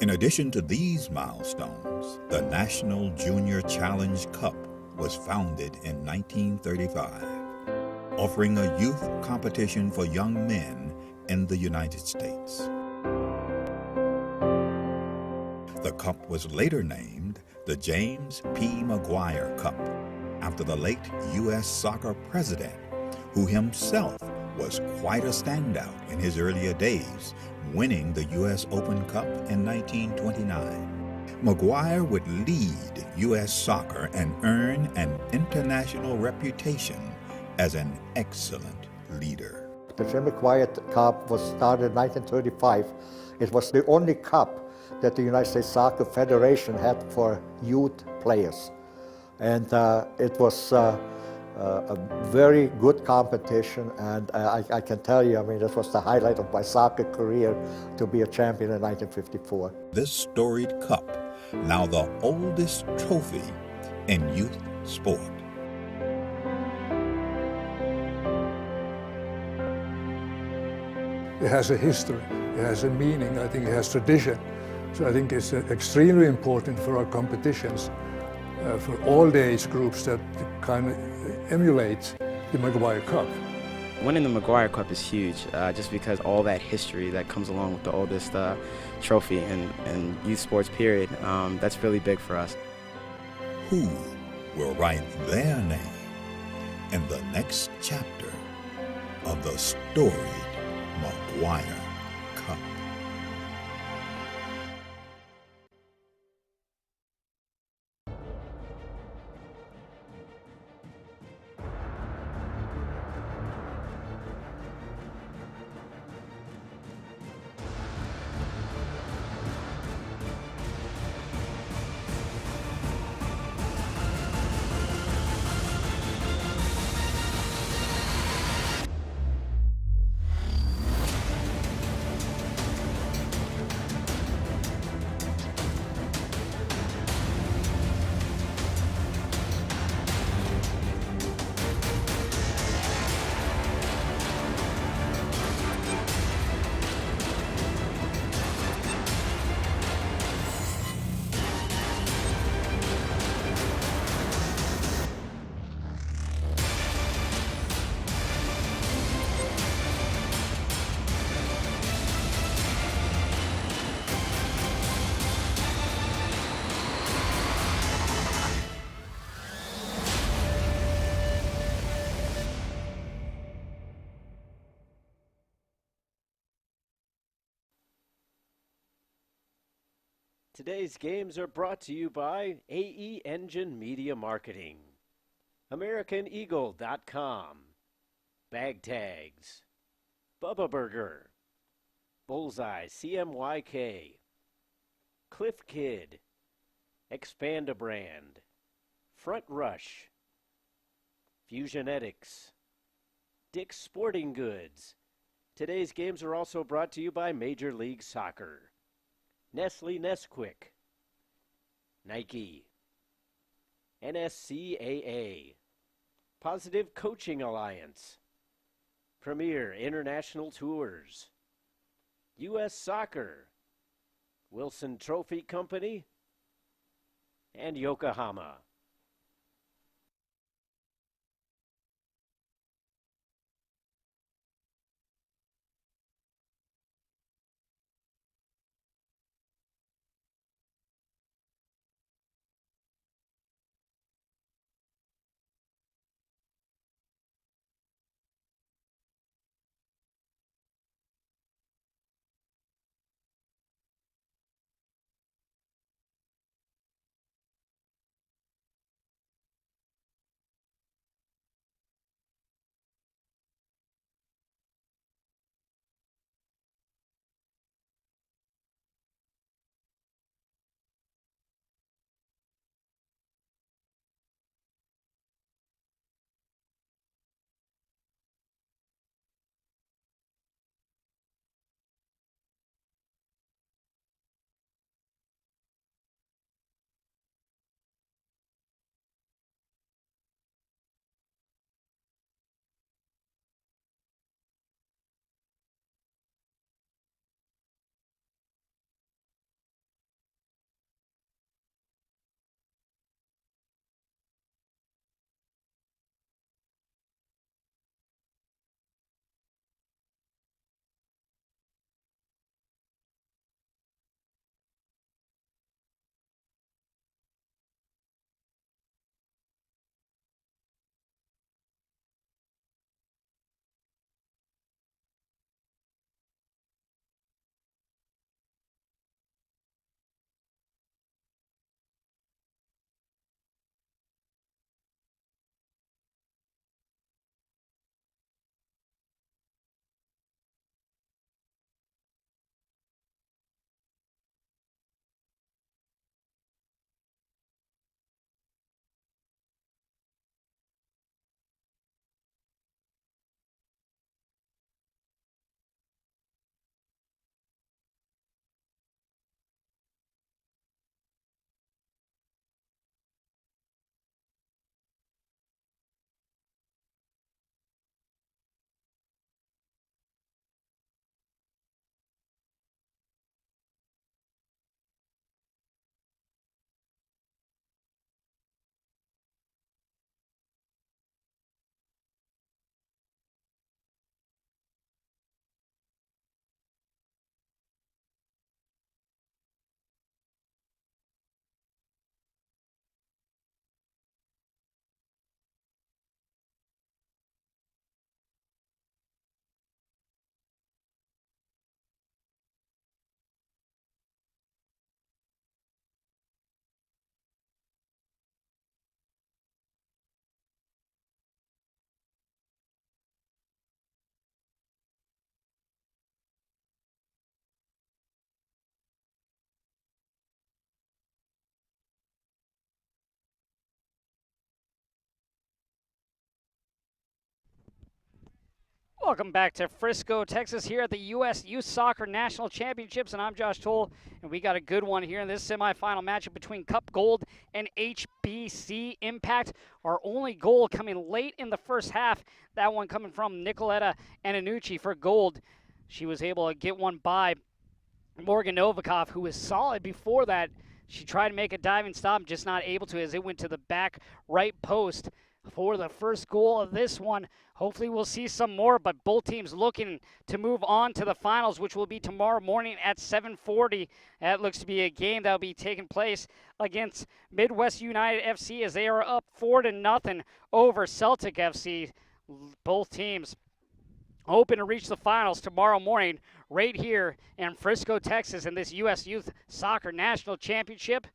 Speaker 3: In addition to these milestones, the National Junior Challenge Cup was founded in 1935, offering a youth competition for young men in the United States. The cup was later named the James P. McGuire Cup, after the late U.S. soccer president, who himself was quite a standout in his earlier days, winning the U.S. Open Cup in 1929. McGuire would lead U.S. soccer and earn an international reputation as an excellent leader.
Speaker 4: The Jim McGuire Cup was started in 1935. It was the only cup that the United States Soccer Federation had for youth players. And it was a very good competition, and I can tell you, I mean, this was the highlight of my soccer career to be a champion in 1954.
Speaker 3: This storied cup, now the oldest trophy in youth sport.
Speaker 5: It has a history, it has a meaning, I think it has tradition. So I think it's extremely important for our competitions, for all the age groups that kind of emulate the McGuire Cup.
Speaker 6: Winning the McGuire Cup is huge, just because all that history that comes along with the oldest trophy in youth sports period, that's really big for us.
Speaker 3: Who will write their name in the next chapter of the storied McGuire Cup?
Speaker 7: Today's games are brought to you by AE Engine Media Marketing, AmericanEagle.com, Bag Tags, Bubba Burger, Bullseye CMYK, Cliff Kid, Expanda Brand, Front Rush, Fusionetics, Dick's Sporting Goods. Today's games are also brought to you by Major League Soccer, Nestle Nesquik, Nike, NSCAA, Positive Coaching Alliance, Premier International Tours, U.S. Soccer, Wilson Trophy Company, and Yokohama.
Speaker 1: Welcome back to Frisco, Texas, here at the U.S. Youth Soccer National Championships, and I'm Josh Toll, and we got a good one here in this semifinal matchup between Cup Gold and HBC Impact. Our only goal coming late in the first half, that one coming from Nicoletta Ananucci for Gold. She was able to get one by Morgan Novikov, who was solid before that. She tried to make a diving stop, just not able to as it went to the back right post for the first goal of this one. Hopefully we'll see some more, but both teams looking to move on to the finals, which will be tomorrow morning at 7:40. That looks to be a game that will be taking place against Midwest United FC as they are up 4-0 over Celtic FC. Both teams hoping to reach the finals tomorrow morning right here in Frisco, Texas, in this U.S. Youth Soccer National Championship.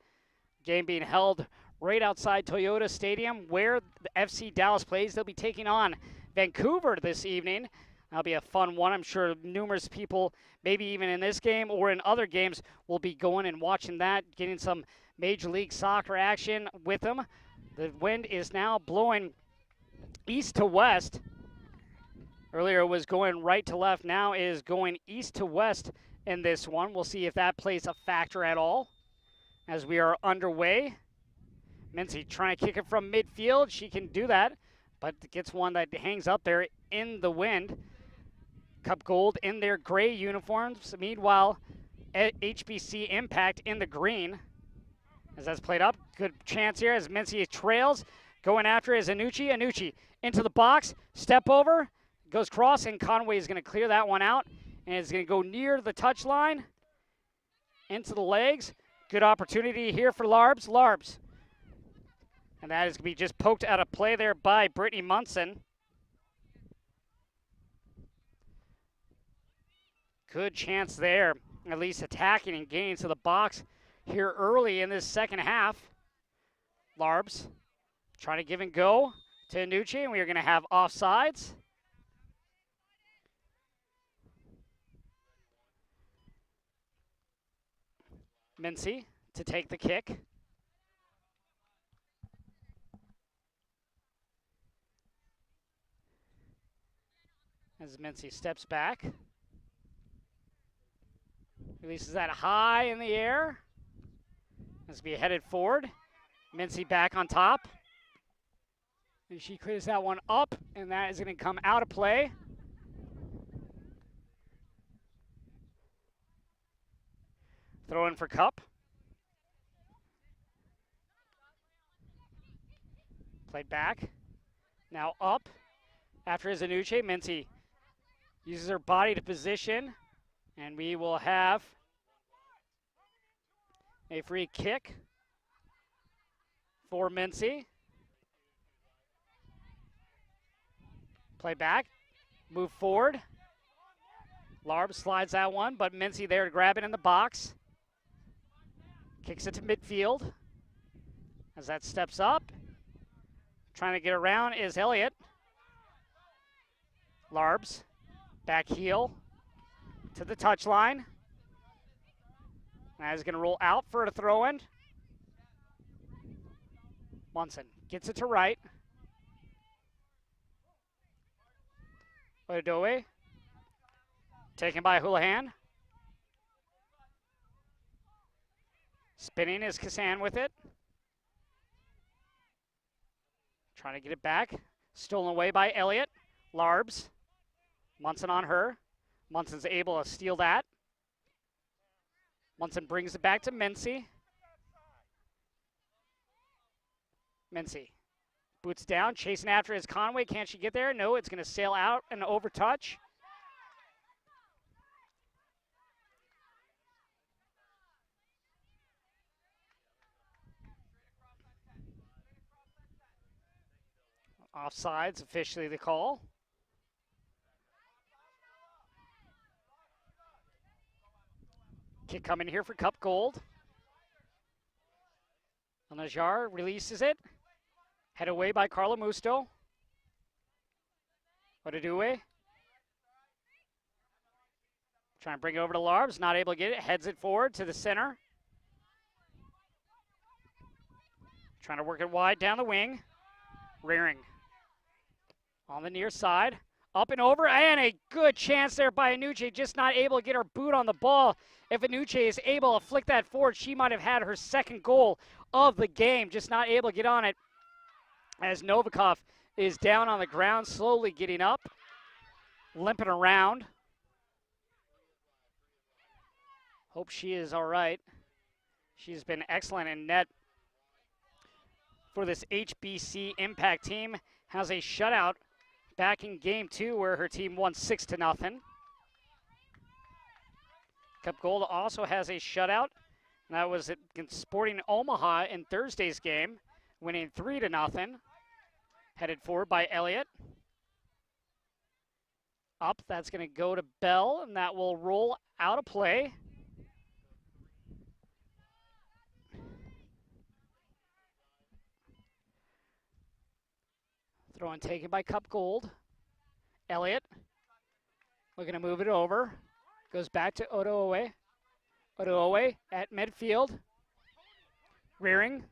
Speaker 1: Game being held right outside Toyota Stadium where the FC Dallas plays. They'll be taking on Vancouver this evening. That'll be a fun one. I'm sure numerous people, maybe even in this game or in other games, will be going and watching that, getting some Major League Soccer action with them. The wind is now blowing east to west. Earlier it was going right to left. Now it is going east to west in this one. We'll see if that plays a factor at all as we are underway. Mincy trying to kick it from midfield. She can do that, but gets one that hangs up there in the wind. Cup Gold in their gray uniforms. Meanwhile, HBC Impact in the green. As that's played up, good chance here as Mincy trails. Going after is Anucci. Anucci into the box, step over, goes cross, and Conway is going to clear that one out. And it's going to go near the touchline, into the legs. Good opportunity here for Larbs. Larbs. And that is going to be just poked out of play there by Brittany Munson. Good chance there, at least attacking and getting to the box here early in this second half. Larbs trying to give and go to Anucci, and we are going to have offsides. Mincy to take the kick. As Mincy steps back. Releases that high in the air. As we headed forward. Mincy back on top. And she clears that one up, and that is going to come out of play. Throw in for Cup. Played back. Now up. After his Anucci, Mincy uses her body to position, and we will have a free kick for Mincy. Play back, move forward. Larb slides that one, but Mincy there to grab it in the box. Kicks it to midfield. As that steps up, trying to get around is Elliott. Larbs, back heel to the touchline. That is going to roll out for a throw-in. Munson gets it to right. Odoe, taken by Houlihan. Spinning is Kassan with it. Trying to get it back. Stolen away by Elliott. Larbs. Munson on her. Munson's able to steal that. Munson brings it back to Mincy. Mincy boots down, chasing after his Conway. Can she get there? No, it's going to sail out and over touch. Offsides, officially the call. Kick coming here for Cup Gold. Najar releases it. Head away by Carla Musto. Odedue. Trying to bring it over to Larbs. Not able to get it. Heads it forward to the center. Trying to work it wide down the wing. Rearing. On the near side. Up and over, and a good chance there by Anuche, just not able to get her boot on the ball. If Anuche is able to flick that forward, she might have had her second goal of the game, just not able to get on it as Novikov is down on the ground, slowly getting up, limping around. Hope she is all right. She's been excellent in net for this HBC Impact team. Has a shutout back in game 2 where her team won 6-0. Cup Gold also has a shutout. That was against Sporting Omaha in Thursday's game, winning 3-0. Headed forward by Elliott. Up, that's going to go to Bell, and that will roll out of play. Throw in taken by Cup Gold. Elliott looking to move it over. Goes back to Odoe. Odoe at midfield. Rearing.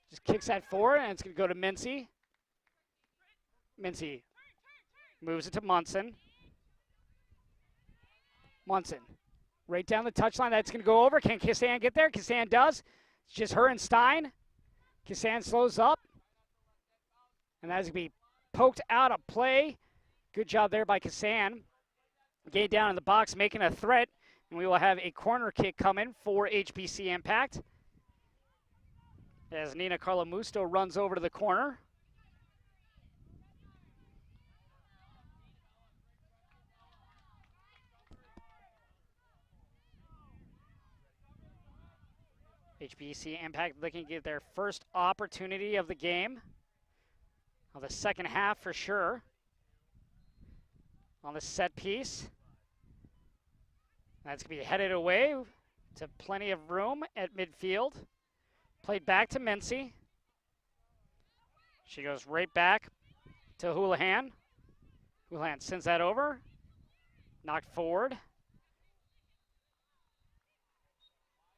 Speaker 1: Just kicks that forward, and it's going to go to Mincy. Mincy moves it to Munson. Munson right down the touchline. That's going to go over. Can Kisan get there? Kisan does. It's just her and Stein. Kisan slows up. And that's going to be poked out of play. Good job there by Kisan. Getting down in the box, making a threat. And we will have a corner kick coming for HBC Impact. As Nina Carlomusto runs over to the corner. HBC Impact looking to get their first opportunity of the game. Of the second half for sure. On the set piece. That's going to be headed away to plenty of room at midfield. Played back to Mincy. She goes right back to Houlihan. Houlihan sends that over. Knocked forward.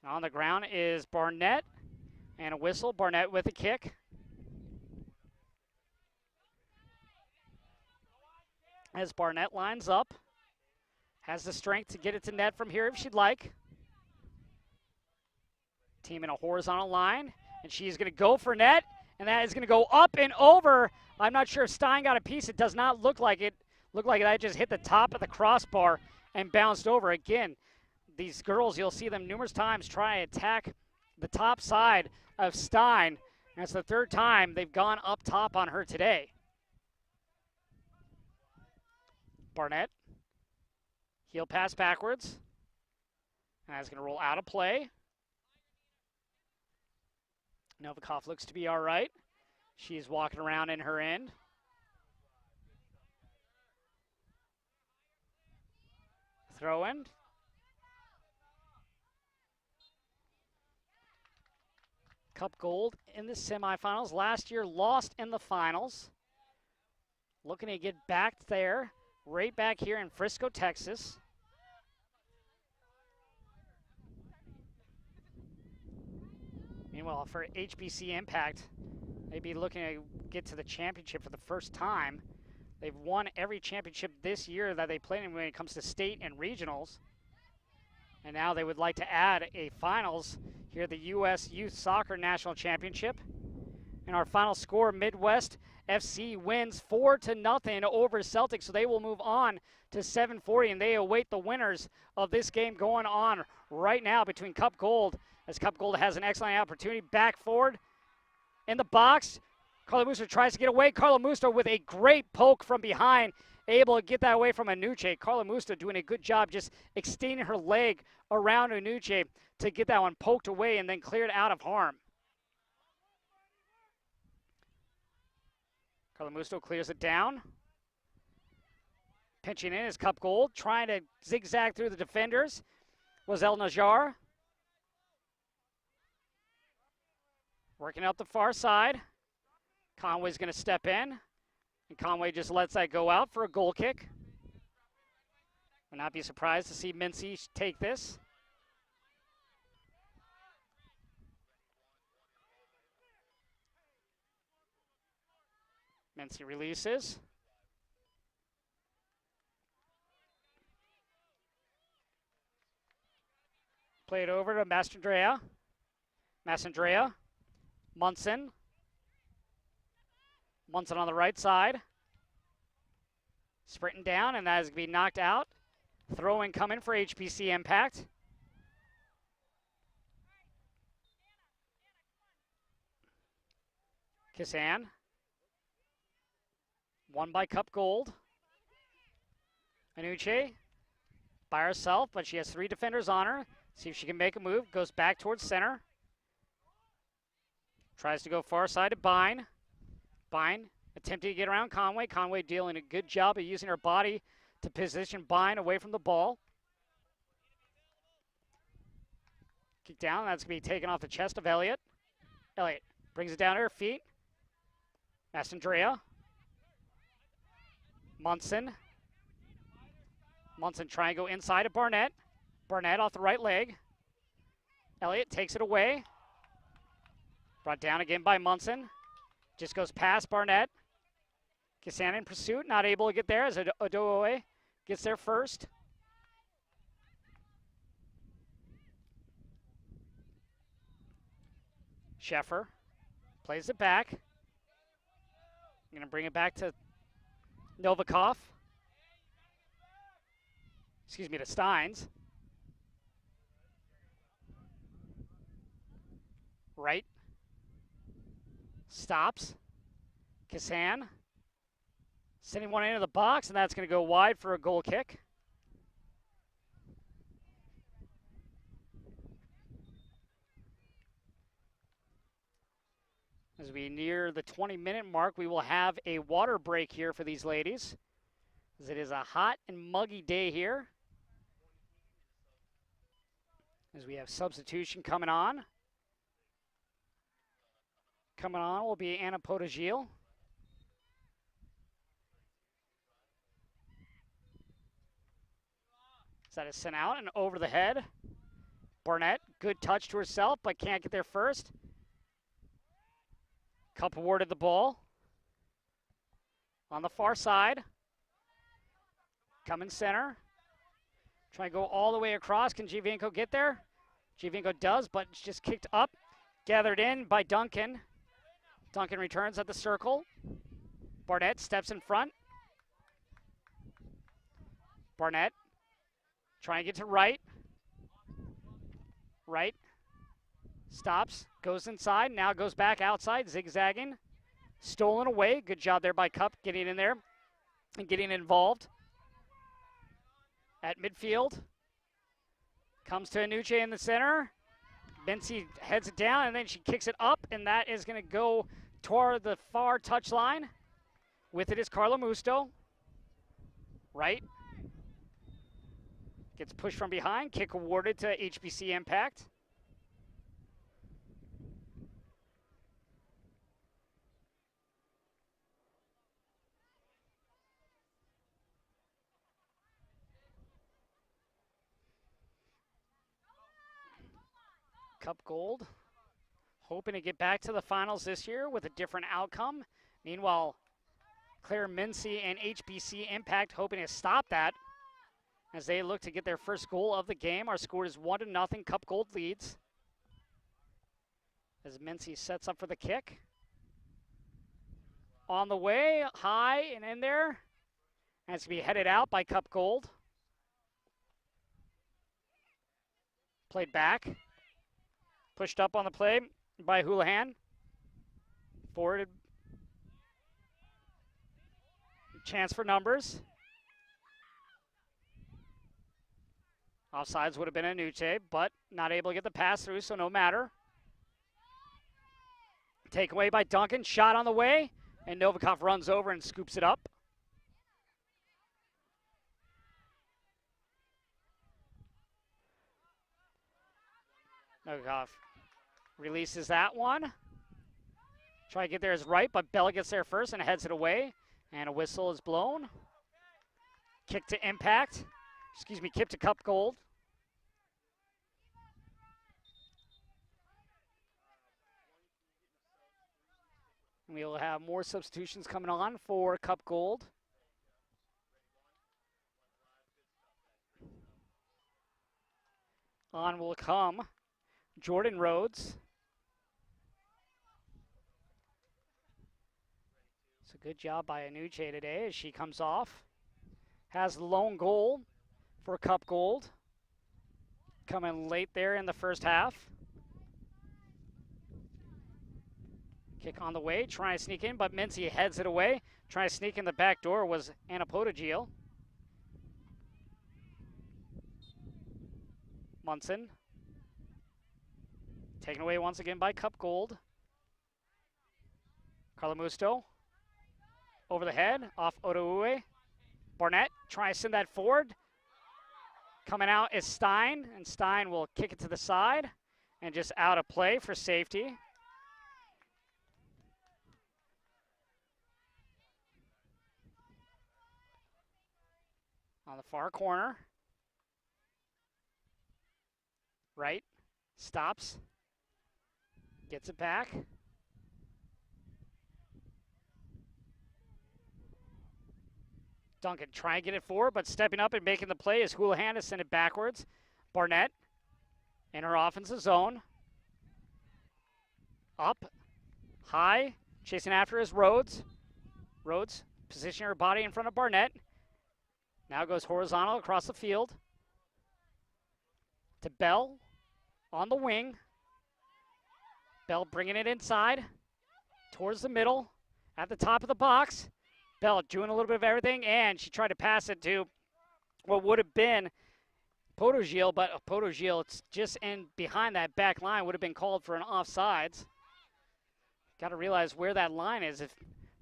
Speaker 1: On the ground is Barnett. And a whistle. Barnett with a kick. As Barnett lines up. Has the strength to get it to net from here if she'd like. Team in a horizontal line. And she's going to go for net. And that is going to go up and over. I'm not sure if Stein got a piece. It does not look like it. Looked like that just hit the top of the crossbar and bounced over. Again, these girls, you'll see them numerous times try to attack the top side of Stein. That's the third time they've gone up top on her today. Barnett. Heel pass backwards. And that's going to roll out of play. Novikov looks to be all right. She's walking around in her end. Throw in. Cup Gold in the semifinals. Last year lost in the finals. Looking to get back there. Right back here in Frisco, Texas. Meanwhile, for HBC Impact, they'd be looking to get to the championship for the first time. They've won every championship this year that they played in when it comes to state and regionals. And now they would like to add a finals here at the U.S. Youth Soccer National Championship. And our final score, Midwest FC wins 4-0 over Celtic, so they will move on to 7:40, and they await the winners of this game going on right now between Cup Gold, as Cup Gold has an excellent opportunity. Back forward in the box. Carla Musto tries to get away. Carla Musto with a great poke from behind, able to get that away from Anuche. Carla Musto doing a good job just extending her leg around Anuche to get that one poked away and then cleared out of harm. Carla Musto clears it down. Pinching in is Cup Gold, trying to zigzag through the defenders was El Najjar. Working out the far side. Conway's going to step in, and Conway just lets that go out for a goal kick. Would not be surprised to see Mincy take this. Mincy releases. Played over to Mastandrea. Mastandrea. Munson. Munson on the right side. Sprinting down, and that is going to be knocked out. Throw-in coming for HBC Impact. Kissan. Won by Cup Gold. Anuche by herself, but she has 3 defenders on her. See if she can make a move. Goes back towards center. Tries to go far side to Bine. Bine attempting to get around Conway. Conway doing a good job of using her body to position Bine away from the ball. Kick down. That's going to be taken off the chest of Elliott. Elliott brings it down to her feet. Mastandrea. Munson. Munson trying to go inside to Barnett. Barnett off the right leg. Elliott takes it away. Brought down again by Munson. Just goes past Barnett. Kissan in pursuit, not able to get there as Odoe gets there first. Sheffer plays it back. Going to bring it back to Novikov. Excuse me, to Steins. Right. Stops. Kissan. Sending one into the box, and that's going to go wide for a goal kick. As we near the 20-minute mark, we will have a water break here for these ladies, as it is a hot and muggy day here. As we have substitution coming on. Coming on will be Anna Potagil. That is sent out and over the head. Barnett, good touch to herself, but can't get there first. Cup awarded the ball. On the far side. Coming center. Try to go all the way across. Can Giovinco get there? Giovinco does, but it's just kicked up. Gathered in by Duncan. Duncan returns at the circle. Barnett steps in front. Barnett trying to get to right. Right. Stops. Goes inside. Now goes back outside. Zigzagging. Stolen away. Good job there by Cup getting in there and getting involved. At midfield. Comes to Anuche in the center. Bensi heads it down, and then she kicks it up, and that is going to go toward the far touchline. With it is Carla Musto. Right. Gets pushed from behind. Kick awarded to HBC Impact. Cup Gold, hoping to get back to the finals this year with a different outcome. Meanwhile, Claire Mincy and HBC Impact hoping to stop that as they look to get their first goal of the game. Our score is 1-0. Cup Gold leads. As Mincy sets up for the kick. On the way, high and in there. And it's going to be headed out by Cup Gold. Played back. Pushed up on the play by Houlihan. Forwarded. Chance for numbers. Offsides would have been Anuche, but not able to get the pass through, so no matter. Takeaway by Duncan. Shot on the way, and Novikov runs over and scoops it up. Novikov releases that one. Try to get there is right, but Bella gets there first and heads it away. And a whistle is blown. Kick to Impact. Excuse me, kick to Cup Gold. We'll have more substitutions coming on for Cup Gold. On will come Jordan Rhodes. It's a good job by Anuche today as she comes off. Has the lone goal for Cup Gold. Coming late there in the first half. Kick on the way, trying to sneak in, but Mincy heads it away. Trying to sneak in the back door was Anna Potagil. Munson. Taken away once again by Cup Gold. Carla Musto. Over the head, off Odoue. Barnett trying to send that forward. Coming out is Stein, and Stein will kick it to the side and just out of play for safety. On the far corner. Right, stops, gets it back. Duncan trying to get it forward, but stepping up and making the play is Houlihan to send it backwards. Barnett in her offensive zone. Up, high, chasing after is Rhodes. Rhodes positioning her body in front of Barnett. Now goes horizontal across the field. To Bell on the wing. Bell bringing it inside towards the middle at the top of the box. Bell doing a little bit of everything, and she tried to pass it to what would have been Potagil, but Potagil, it's just in behind that back line, would have been called for an offsides. Got to realize where that line is. If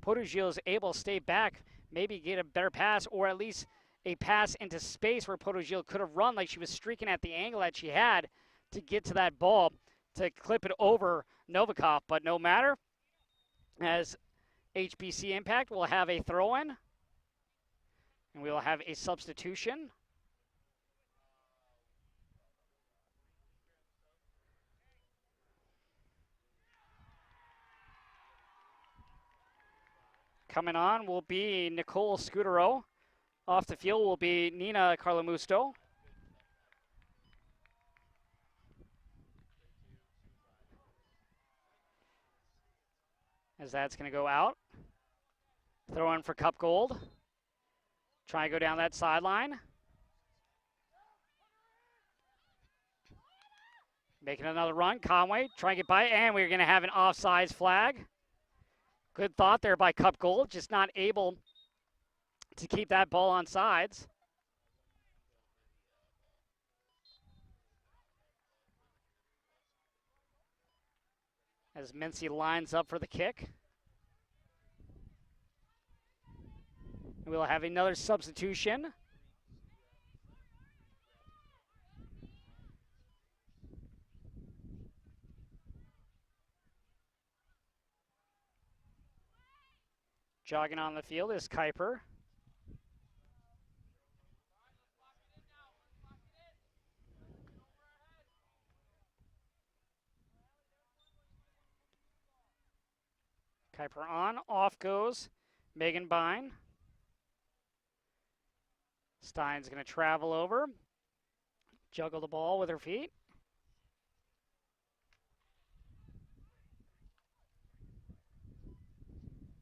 Speaker 1: Potagil is able to stay back, maybe get a better pass, or at least a pass into space where Potagil could have run like she was streaking at the angle that she had to get to that ball to clip it over Novikov. But no matter, as HBC Impact will have a throw-in, and we will have a substitution. Coming on will be Nicole Scudero. Off the field will be Nina Carlamusto. As that's going to go out. Throw in for Cup Gold. Try and go down that sideline. Making another run. Conway trying to get by, and we're going to have an offsides flag. Good thought there by Cup Gold, just not able to keep that ball on sides. As Mincy lines up for the kick. We'll have another substitution. Jogging on the field is Kuiper. Kuiper on, off goes Megan Bine. Stein's going to travel over, juggle the ball with her feet.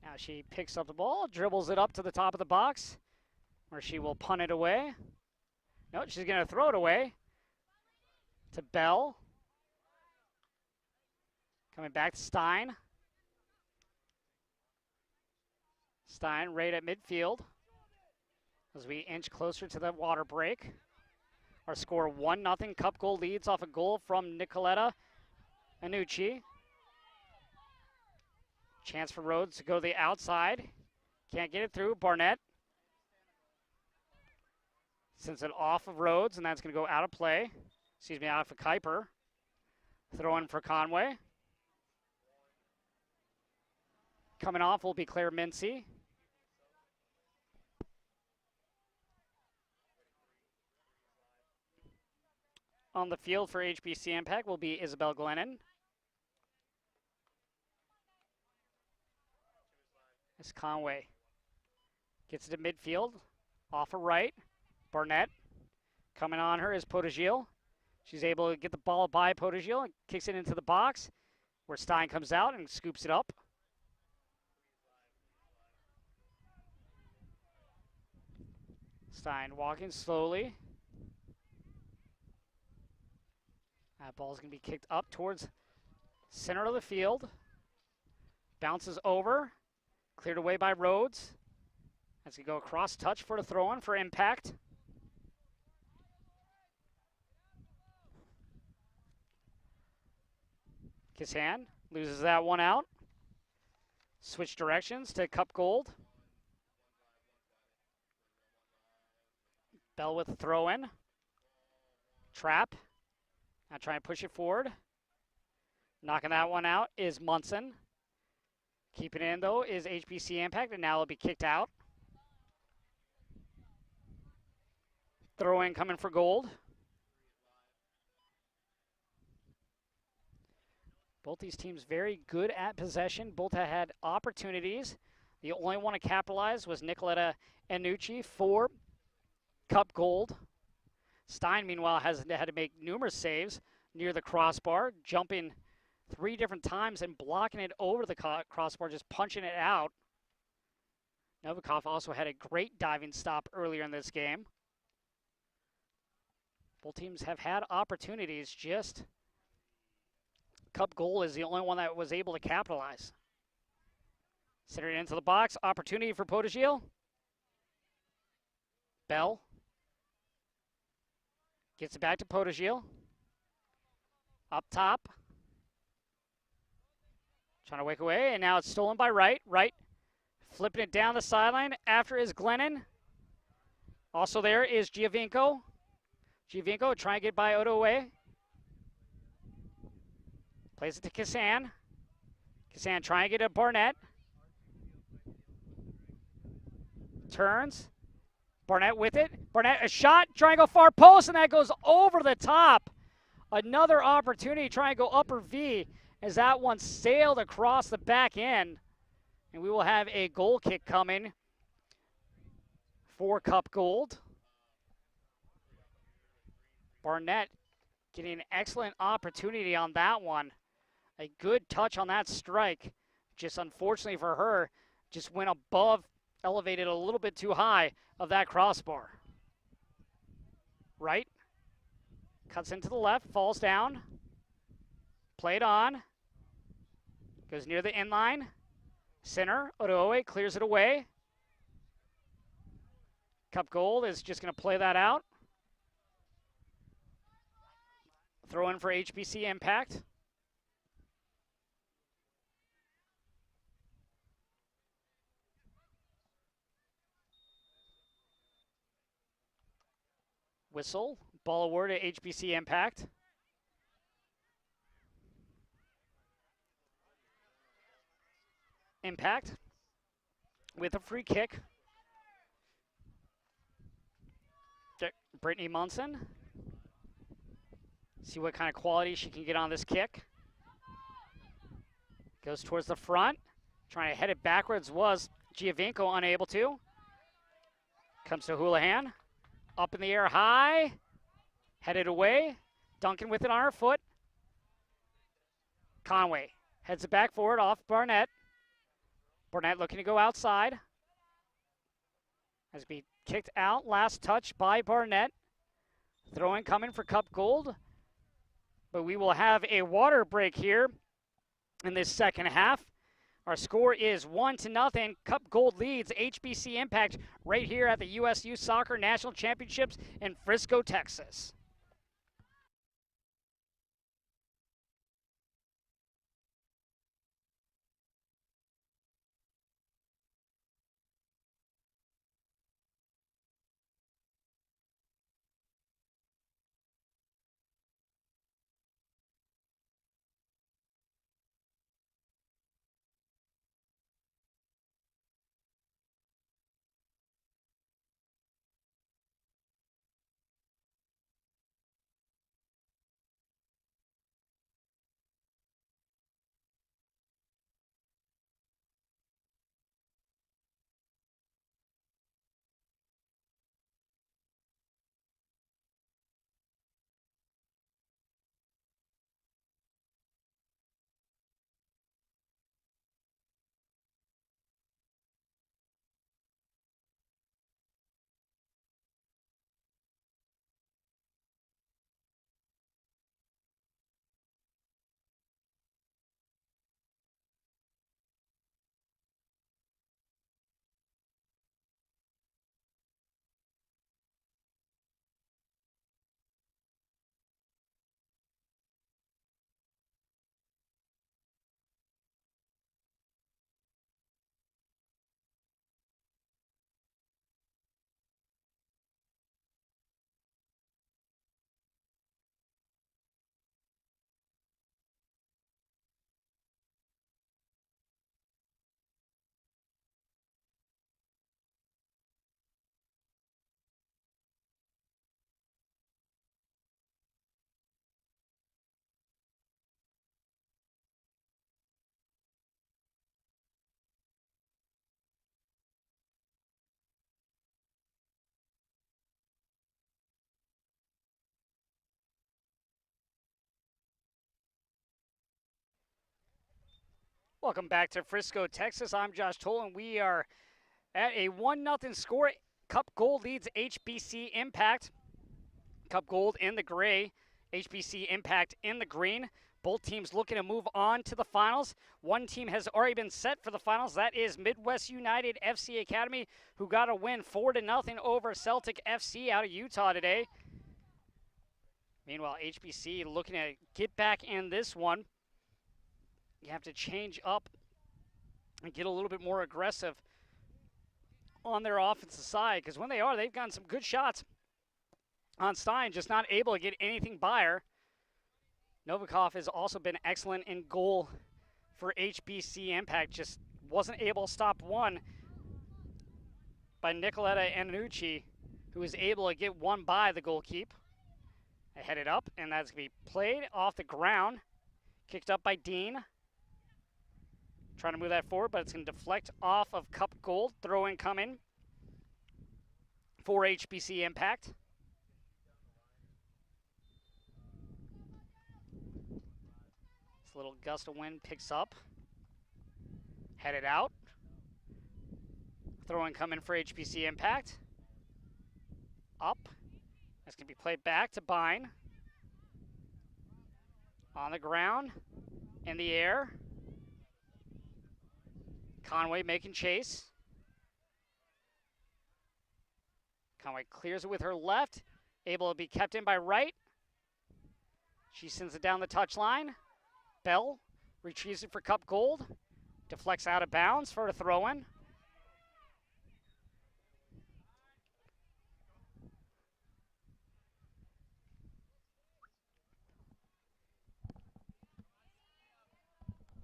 Speaker 1: Now she picks up the ball, dribbles it up to the top of the box, where she will punt it away. No, she's going to throw it away to Bell. Coming back to Stein. Stein right at midfield as we inch closer to the water break. Our score 1-0. Cup Gold leads off a goal from Nicoletta Anucci. Chance for Rhodes to go to the outside. Can't get it through. Barnett sends it off of Rhodes, and that's going to go out of play. Excuse me, out for Kuiper. Throw in for Conway. Coming off will be Claire Mincy. On the field for HBC Impact will be Isabel Glennon. As Conway gets it to midfield, off a right. Barnett coming on her is Potagil. She's able to get the ball by Podojil and kicks it into the box, where Stein comes out and scoops it up. Stein walking slowly. That ball's going to be kicked up towards center of the field. Bounces over. Cleared away by Rhodes. That's going to go across touch for the throw-in for impact. Kissan loses that one out. Switch directions to Cup Gold. Bell with the throw-in. Trap. Now try and push it forward. Knocking that one out is Munson. Keeping it in, though, is HBC Impact, and now it'll be kicked out. Throw-in coming for Gold. Both these teams very good at possession. Both have had opportunities. The only one to capitalize was Nicoletta Enucci for Cup Gold. Stein, meanwhile, has had to make numerous saves near the crossbar, jumping 3 different times and blocking it over the crossbar, just punching it out. Novikov also had a great diving stop earlier in this game. Both teams have had opportunities, just Cup Gold is the only one that was able to capitalize. Centered into the box, opportunity for Podojil. Bell gets it back to Podojil. Up top. Trying to wake away, and now it's stolen by Wright. Wright flipping it down the sideline. After is Glennon. Also there is Giovinco. Giovinco trying to get by Odoe. Plays it to Kissan. Kissan trying to get at Barnett. Turns. Barnett with it. Barnett, a shot, trying to go far post, and that goes over the top. Another opportunity trying to go upper V as that one sailed across the back end. And we will have a goal kick coming for Cup Gold. Barnett getting an excellent opportunity on that one. A good touch on that strike. Just unfortunately for her, just went above, elevated a little bit too high of that crossbar. Right. Cuts into the left, falls down. Played on. Goes near the inline. Center, Odoe clears it away. Cup Gold is just going to play that out. Throw in for HBC Impact. Whistle, ball award to HBC Impact. Impact with a free kick. Brittany Munson. See what kind of quality she can get on this kick. Goes towards the front. Trying to head it backwards was Giovinco unable to. Comes to Houlihan. Up in the air high. Headed away. Duncan with it on her foot. Conway heads it back forward off Barnett. Barnett looking to go outside. Has been kicked out. Last touch by Barnett. Throw-in coming for Cup Gold. But we will have a water break here in this second half. Our score is 1-0. Cup Gold leads HBC Impact right here at the USYS Soccer National Championships in Frisco, Texas. Welcome back to Frisco, Texas. I'm Josh Toll, and we are at a 1-0 score. Cup Gold leads HBC Impact. Cup Gold in the gray, HBC Impact in the green. Both teams looking to move on to the finals. One team has already been set for the finals. That is Midwest United FC Academy, who got a win 4-0 over Celtic FC out of Utah today. Meanwhile, HBC looking to get back in this one. You have to change up and get a little bit more aggressive on their offensive side, because when they are, they've gotten some good shots on Stein, just not able to get anything by her. Novikov has also been excellent in goal for HBC Impact, just wasn't able to stop one by Nicoletta Annucci, who was able to get one by the goalkeeper. They headed up, and that's going to be played off the ground. Kicked up by Dean. Trying to move that forward, but it's going to deflect off of Cup Gold. Throw-in coming for HBC Impact. This little gust of wind picks up. Headed out. Throw-in coming for HBC Impact. Up. That's going to be played back to Bine. On the ground. In the air. Conway making chase. Conway clears it with her left. Able to be kept in by right. She sends it down the touchline. Bell retrieves it for Cup Gold. Deflects out of bounds for a throw-in.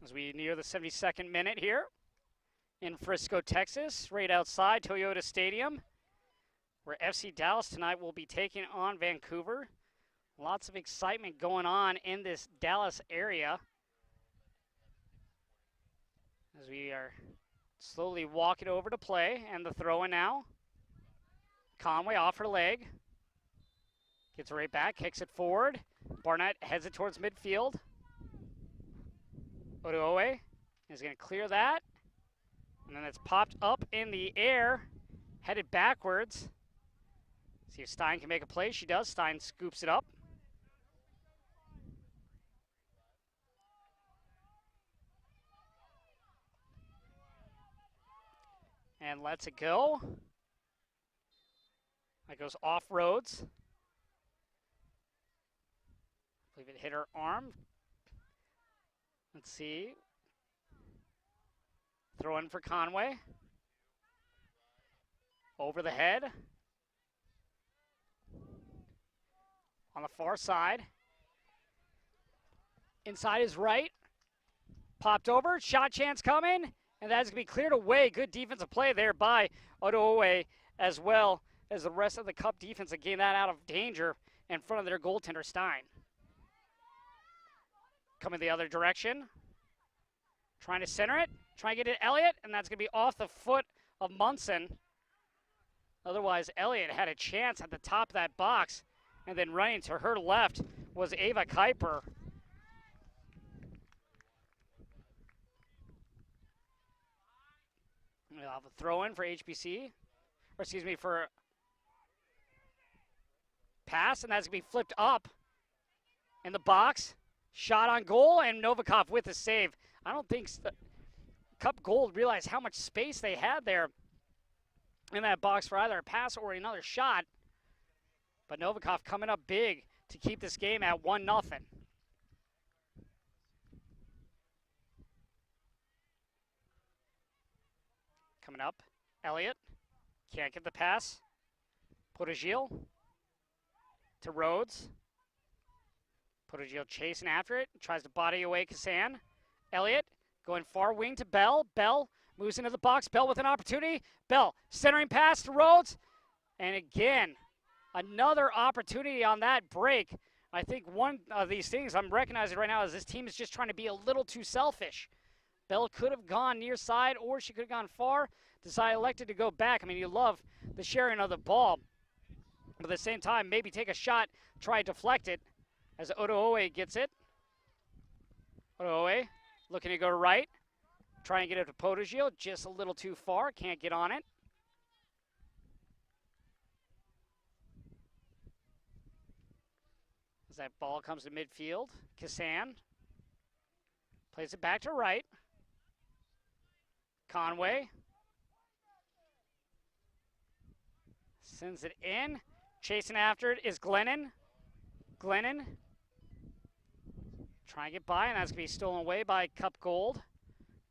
Speaker 1: As we near the 72nd minute here in Frisco, Texas, right outside Toyota Stadium, where FC Dallas tonight will be taking on Vancouver. Lots of excitement going on in this Dallas area as we are slowly walking over to play, and the throw-in now. Conway off her leg. Gets it right back, kicks it forward. Barnett heads it towards midfield. Odoe is going to clear that. And then it's popped up in the air, headed backwards. See if Stein can make a play. She does. Stein scoops it up. And lets it go. That goes off Rhodes. I believe it hit her arm. Let's see. Throw in for Conway. Over the head. On the far side. Inside is right. Popped over. Shot chance coming. And that's going to be cleared away. Good defensive play there by Odoe, as well as the rest of the Cup defense to gain that out of danger in front of their goaltender, Stein. Coming the other direction. Trying to center it. Trying to get it Elliott, and that's going to be off the foot of Munson. Otherwise, Elliott had a chance at the top of that box, and then running to her left was Ava Kuiper. We'll have a throw-in for HBC, or excuse me, for pass, and that's going to be flipped up in the box. Shot on goal, and Novikov with a save. I don't think Cup Gold realized how much space they had there in that box for either a pass or another shot. But Novikov coming up big to keep this game at 1-0. Coming up, Elliott can't get the pass. Potagil to Rhodes. Potagil chasing after it, tries to body away Kazan. Elliott going far wing to Bell. Bell moves into the box. Bell with an opportunity. Bell centering pass to Rhodes. And again, another opportunity on that break. I think one of these things I'm recognizing right now is this team is just trying to be a little too selfish. Bell could have gone near side, or she could have gone far. Desai elected to go back. I mean, you love the sharing of the ball. But at the same time, maybe take a shot, try to deflect it as Odoe gets it. Odoe looking to go right. Try and get it to Podogil, just a little too far, can't get on it. As that ball comes to midfield, Kassan plays it back to right. Conway sends it in. Chasing after it is Glennon. Glennon trying to get by, and that's going to be stolen away by Cup Gold.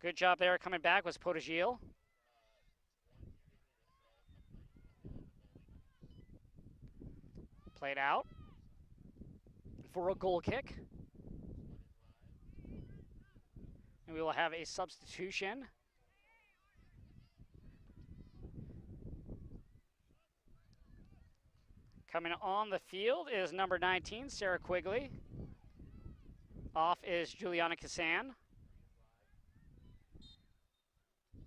Speaker 1: Good job there. Coming back was Podogil. Played out for a goal kick. And we will have a substitution. Coming on the field is number 19, Sarah Quigley. Off is Juliana Kassan.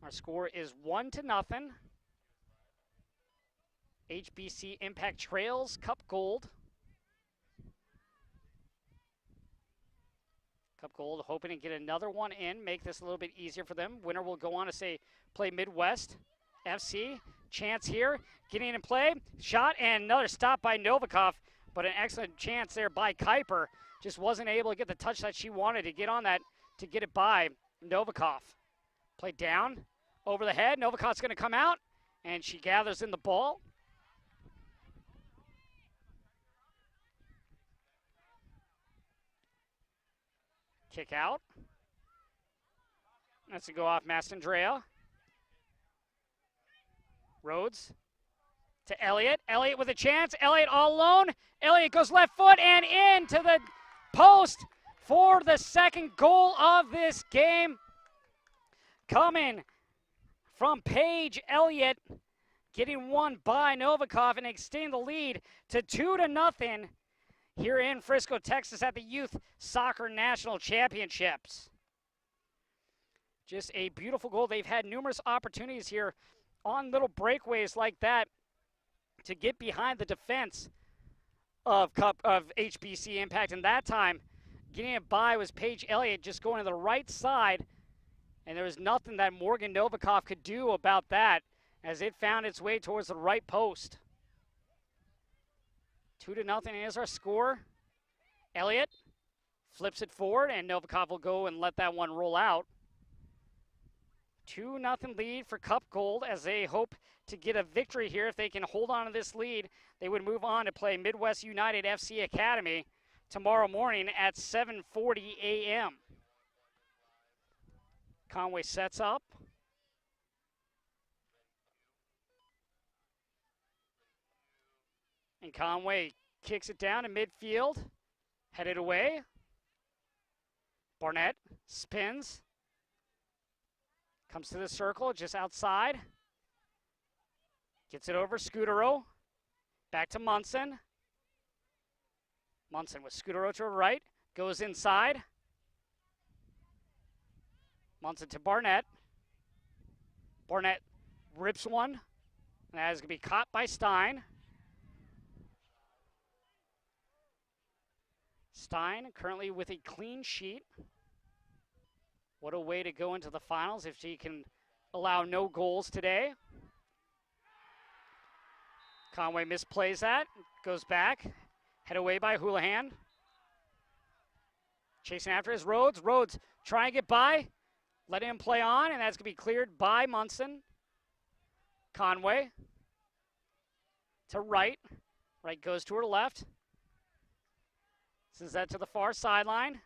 Speaker 1: Our score is 1-0. HBC Impact trails Cup Gold. Cup Gold hoping to get another one in, make this a little bit easier for them. Winner will go on to play Midwest FC. Chance here, getting in play. Shot and another stop by Novikov, but an excellent chance there by Kuiper. Just wasn't able to get the touch that she wanted to get on that to get it by Novikov. Played down, over the head. Novikov's going to come out, and she gathers in the ball. Kick out. That's to go off Mastandrea. Rhodes to Elliott. Elliott with a chance. Elliott all alone. Elliott goes left foot and into the post for the second goal of this game. Coming from Paige Elliott, getting one by Novikov and extending the lead to 2-0 here in Frisco, Texas at the Youth Soccer National Championships. Just a beautiful goal. They've had numerous opportunities here on little breakaways like that to get behind the defense of HBC Impact, and that time getting it by was Paige Elliott just going to the right side, and there was nothing that Morgan Novikov could do about that as it found its way towards the right post. 2-0 is our score. Elliott flips it forward, and Novikov will go and let that one roll out. 2-0 lead for Cup Gold as they hope to get a victory here. If they can hold on to this lead, they would move on to play Midwest United FC Academy tomorrow morning at 7:40 a.m. Conway sets up. And Conway kicks it down in midfield, headed away. Barnett spins. Comes to the circle, just outside. Gets it over, Scudero. Back to Munson. Munson with Scudero to her right. Goes inside. Munson to Barnett. Barnett rips one. And that is going to be caught by Stein. Stein currently with a clean sheet. What a way to go into the finals if she can allow no goals today. Conway misplays that, goes back, head away by Houlihan. Chasing after is Rhodes. Rhodes trying to get by, let him play on, and that's going to be cleared by Munson. Conway to right. Right goes to her left. Sends that to the far sideline.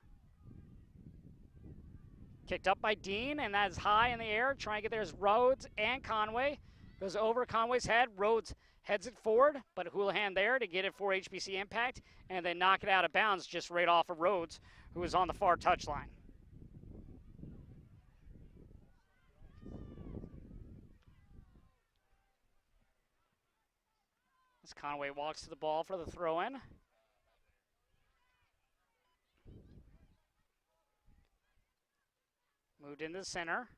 Speaker 1: Kicked up by Dean, and that is high in the air. Trying to get there is Rhodes and Conway. Goes over Conway's head. Rhodes heads it forward, but Houlihan there to get it for HBC Impact, and then knock it out of bounds just right off of Rhodes, who was on the far touchline. As Conway walks to the ball for the throw-in. Moved into the center.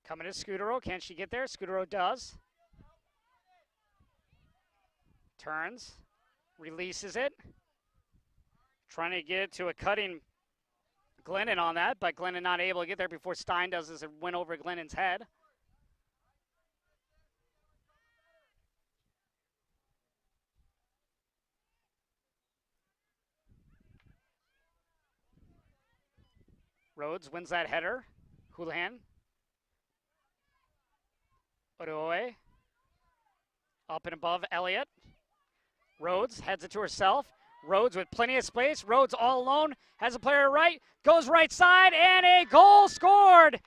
Speaker 1: Coming to Scudero. Can she get there? Scudero does. Turns. Releases it. Trying to get it to a cutting Glennon on that, but Glennon not able to get there before Stein does this and went over Glennon's head. Rhodes wins that header. Houlihan. Odoe. Up and above Elliott. Rhodes heads it to herself. Rhodes with plenty of space. Rhodes all alone. Has a player right. Goes right side. And a goal scored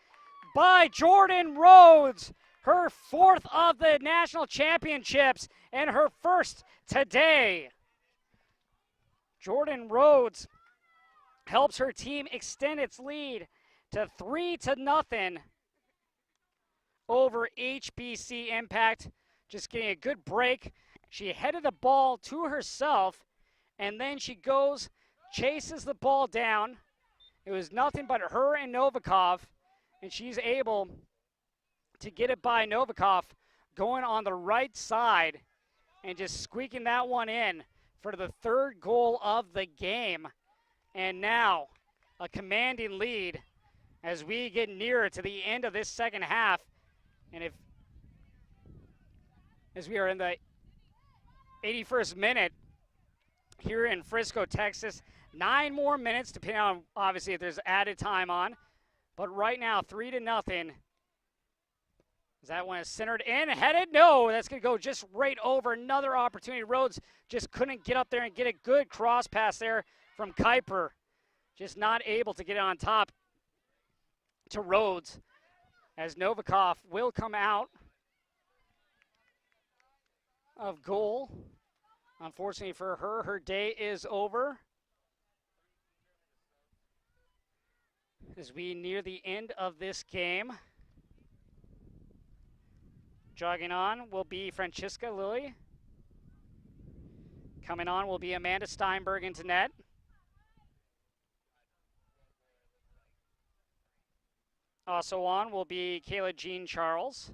Speaker 1: by Jordan Rhodes. Her 4th of the national championships and her 1st today. Jordan Rhodes helps her team extend its lead to 3-0 over HBC Impact. Just getting a good break. She headed the ball to herself, and then she goes, chases the ball down. It was nothing but her and Novikov, and she's able to get it by Novikov going on the right side and just squeaking that one in for the 3rd goal of the game. And now a commanding lead as we get nearer to the end of this second half. And as we are in the 81st minute here in Frisco, Texas, 9 more minutes, depending on obviously if there's added time on. But right now, 3-0. Is that one is centered in, headed? No, that's going to go just right over. Another opportunity. Rhodes just couldn't get up there and get a good cross pass there from Kuiper. Just not able to get it on top to Rhodes, as Novikov will come out of goal. Unfortunately for her, her day is over. As we near the end of this game. Jogging on will be Francisca Lilly. Coming on will be Amanda Steinberg into net. Also on will be Kayla Jean Charles.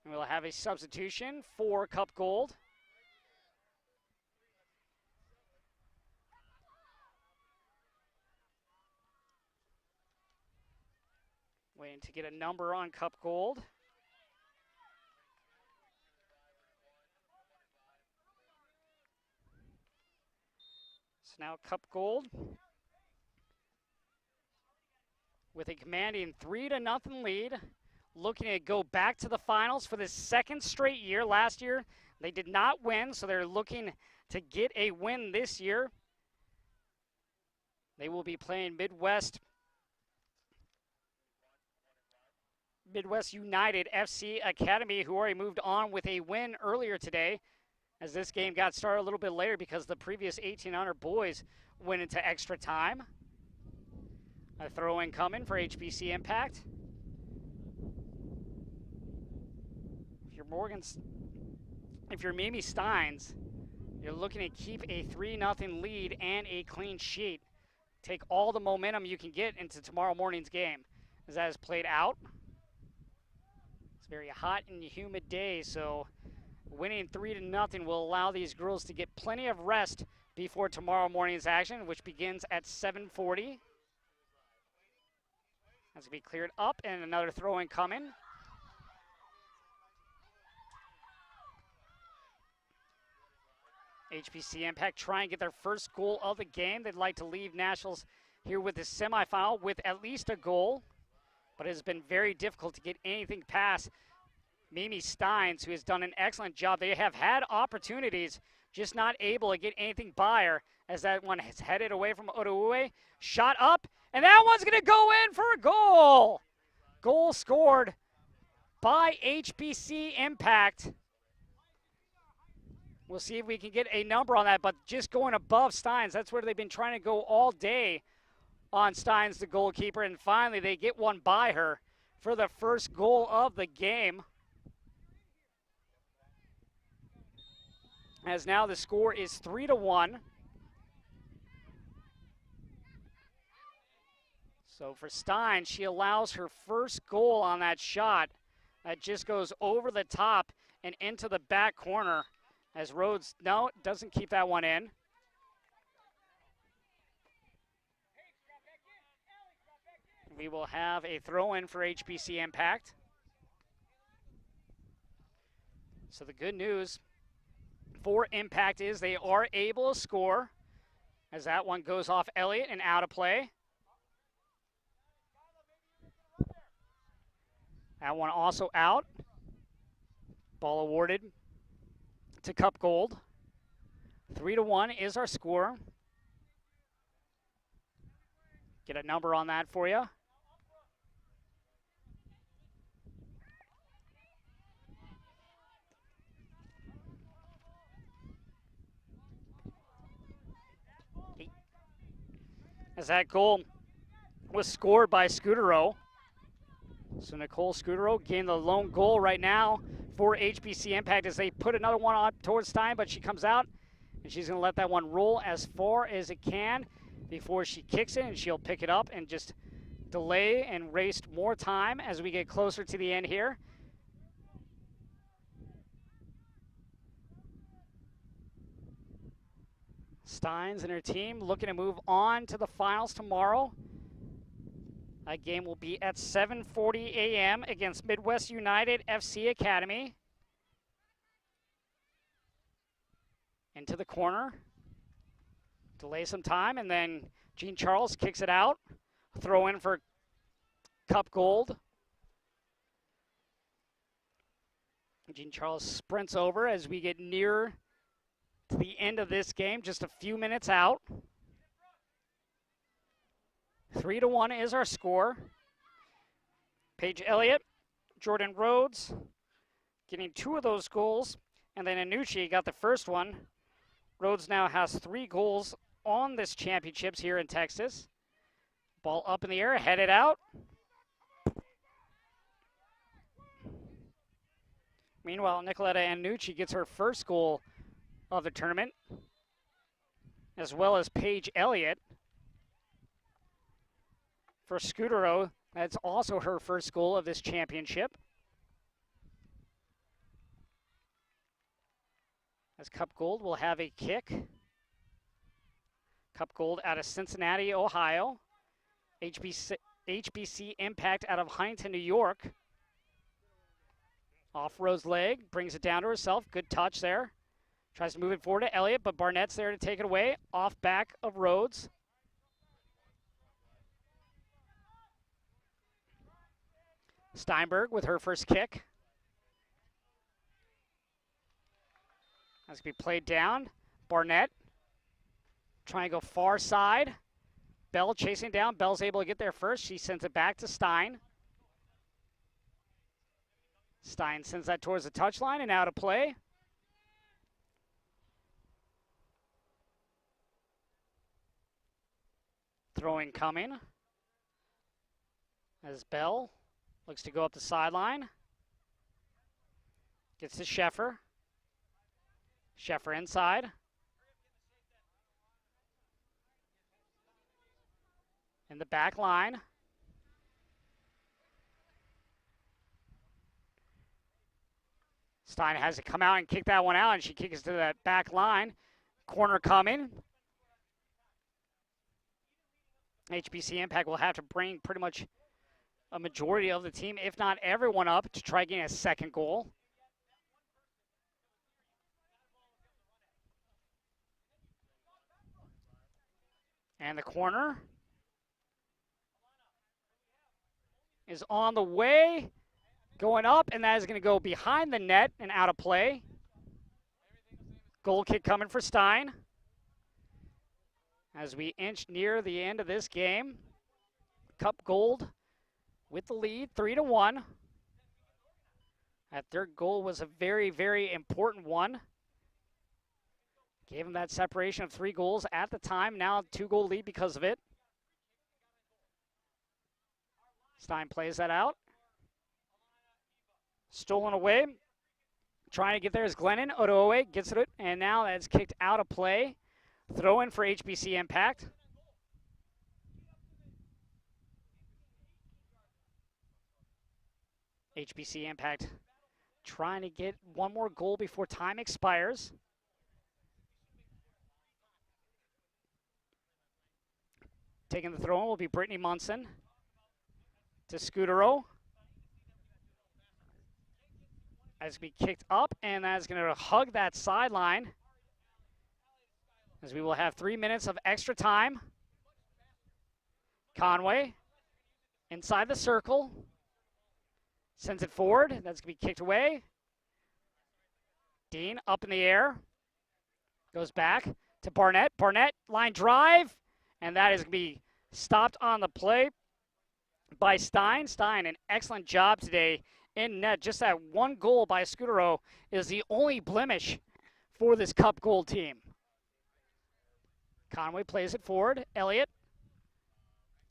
Speaker 1: And we'll have a substitution for Cup Gold. Waiting to get a number on Cup Gold. So now Cup Gold with a commanding 3-0 lead, looking to go back to the finals for the 2nd straight year. Last year, they did not win, so they're looking to get a win this year. They will be playing Midwest United FC Academy, who already moved on with a win earlier today, as this game got started a little bit later because the previous 1800 boys went into extra time. A throw-in coming for HBC Impact. If you're Mimi Steins, you're looking to keep a 3-0 lead and a clean sheet. Take all the momentum you can get into tomorrow morning's game, as that is played out. It's a very hot and humid day, so winning 3-0 will allow these girls to get plenty of rest before tomorrow morning's action, which begins at 7:40. That's going to be cleared up, and another throw-in coming. HBC Impact try and get their first goal of the game. They'd like to leave Nationals here with the semifinal with at least a goal, but it has been very difficult to get anything past Mimi Steins, who has done an excellent job. They have had opportunities, just not able to get anything by her, as that one is headed away from Odoue. Shot up, and that one's going to go in for a goal. Goal scored by HBC Impact. We'll see if we can get a number on that, but just going above Steins, that's where they've been trying to go all day on Steins, the goalkeeper, and finally they get one by her for the first goal of the game. As now the score is 3-1. So for Stein, she allows her first goal on that shot. That just goes over the top and into the back corner. As Rhodes, no, doesn't keep that one in. we will have a throw-in for HBC Impact. So the good news for Impact is they are able to score as that one goes off Elliott and out of play. That one also out. Ball awarded to Cup Gold. 3-1 is our score. Get a number on that for you. As that goal was scored by Scudero. So Nicole Scudero gained the lone goal right now for HBC Impact as they put another one on towards Stein, but she comes out and she's going to let that one roll as far as it can before she kicks it, and she'll pick it up and just delay and waste more time as we get closer to the end here. Steins and her team looking to move on to the finals tomorrow. That game will be at 7:40 a.m. against Midwest United FC Academy. Into the corner. Delay some time, and then Jean Charles kicks it out. Throw in for Cup Gold. Jean Charles sprints over as we get near to the end of this game, just a few minutes out. 3-1 is our score. Paige Elliott, Jordan Rhodes getting 2 of those goals, and then Anucci got the first one. Rhodes now has 3 goals on this championships here in Texas. Ball up in the air, headed out. Meanwhile, Nicoletta Anucci gets her first goal of the tournament, as well as Paige Elliott. For Scudero, that's also her first goal of this championship. As Cup Gold will have a kick. Cup Gold out of Cincinnati, Ohio. HBC Impact out of Huntington, New York. Off Rose leg, brings it down to herself. Good touch there. Tries to move it forward to Elliott, but Barnett's there to take it away. Off back of Rhodes. Steinberg with her first kick. That's going to be played down. Barnett trying to go far side. Bell chasing down. Bell's able to get there first. She sends it back to Stein. Stein sends that towards the touchline and out of play. Throwing coming. As Bell looks to go up the sideline. Gets to Sheffer. Sheffer inside. In the back line. Stein has to come out and kick that one out, and she kicks to that back line. Corner coming. HBC Impact will have to bring pretty much a majority of the team, if not everyone, up to try getting a second goal. And the corner is on the way, going up, and that is going to go behind the net and out of play. Goal kick coming for Stein. As we inch near the end of this game, Cup Gold with the lead, 3-1. That third goal was a very, very important one. Gave him that separation of 3 goals at the time. Now a 2-goal lead because of it. Stein plays that out. Stolen away. Trying to get there is Glennon. Odoe gets it, and now that's kicked out of play. Throw in for HBC Impact. HBC Impact trying to get one more goal before time expires. Taking the throw in will be Brittany Munson. to Scudero. That's going to be kicked up, and that's going to hug that sideline, as we will have 3 minutes of extra time. Conway inside the circle. Sends it forward. That's going to be kicked away. Dean up in the air. Goes back to Barnett. Barnett, line drive. And that is going to be stopped on the play by Stein. Stein, an excellent job today in net. Just that one goal by Scudero is the only blemish for this Cup Gold team. Conway plays it forward. Elliott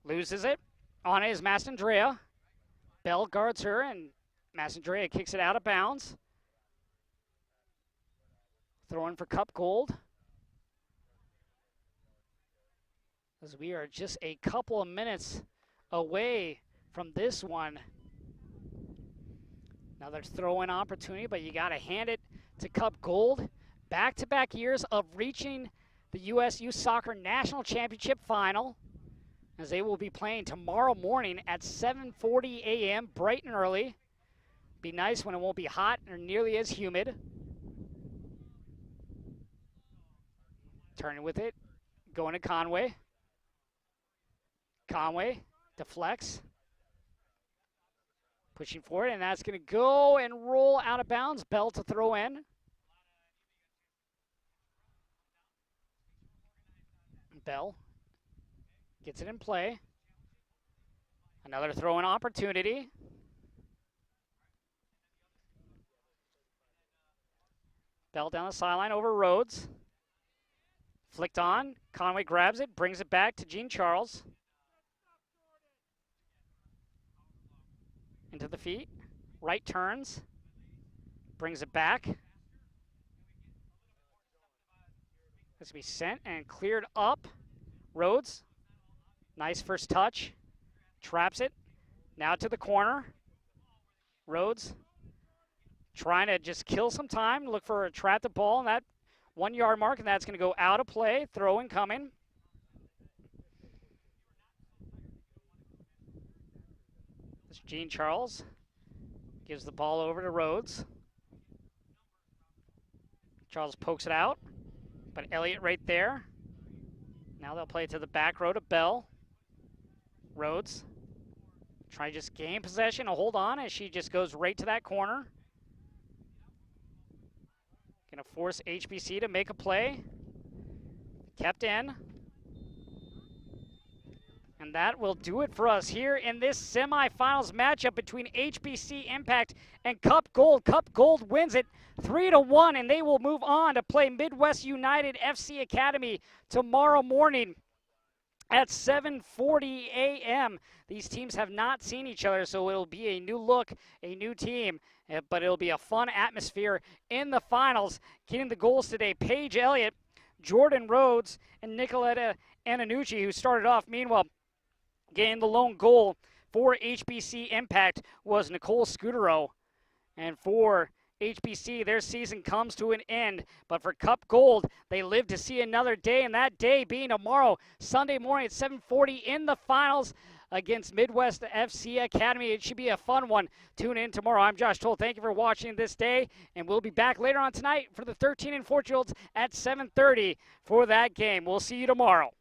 Speaker 1: loses it. On it is Mastandrea. Bell guards her, and Mastandrea kicks it out of bounds. Throwing for Cup Gold. As we are just a couple of minutes away from this one. Another throw-in opportunity, but you got to hand it to Cup Gold. Back-to-back years of reaching the U.S. Youth Soccer National Championship Final, as they will be playing tomorrow morning at 7:40 a.m., bright and early. Be nice when it won't be hot or nearly as humid. Turning with it, going to Conway. Conway deflects. Pushing forward, and that's going to go and roll out of bounds. Bell to throw in. Bell gets it in play. Another throw-in opportunity. Bell down the sideline over Rhodes. Flicked on. Conway grabs it, brings it back to Jean Charles. Into the feet. Right turns. Brings it back. This will be sent and cleared up. Rhodes. Nice first touch. Traps it. Now to the corner. Rhodes trying to just kill some time. Look for a trap the ball in that 1 yard mark, and that's going to go out of play. Throw in coming. This is Jean Charles. Gives the ball over to Rhodes. Charles pokes it out, but Elliott right there. Now they'll play it to the back row to Bell. Rhodes. Try to just gain possession and hold on as she just goes right to that corner. Gonna force HBC to make a play. Kept in. And that will do it for us here in this semifinals matchup between HBC Impact and Cup Gold. Cup Gold wins it 3-1, and they will move on to play Midwest United FC Academy tomorrow morning at 7:40 a.m. These teams have not seen each other, so it'll be a new look, a new team, but it'll be a fun atmosphere in the finals. Getting the goals today, Paige Elliott, Jordan Rhodes, and Nicoletta Ananucci, who started off. Meanwhile, getting the lone goal for HBC Impact was Nicole Scudero. And for HBC, their season comes to an end. But for Cup Gold, they live to see another day, and that day being tomorrow, Sunday morning at 7:40 in the finals against Midwest FC Academy. It should be a fun one. Tune in tomorrow. I'm Josh Toll. Thank you for watching this day, and we'll be back later on tonight for the 13 and 14-year-olds at 7:30 for that game. We'll see you tomorrow.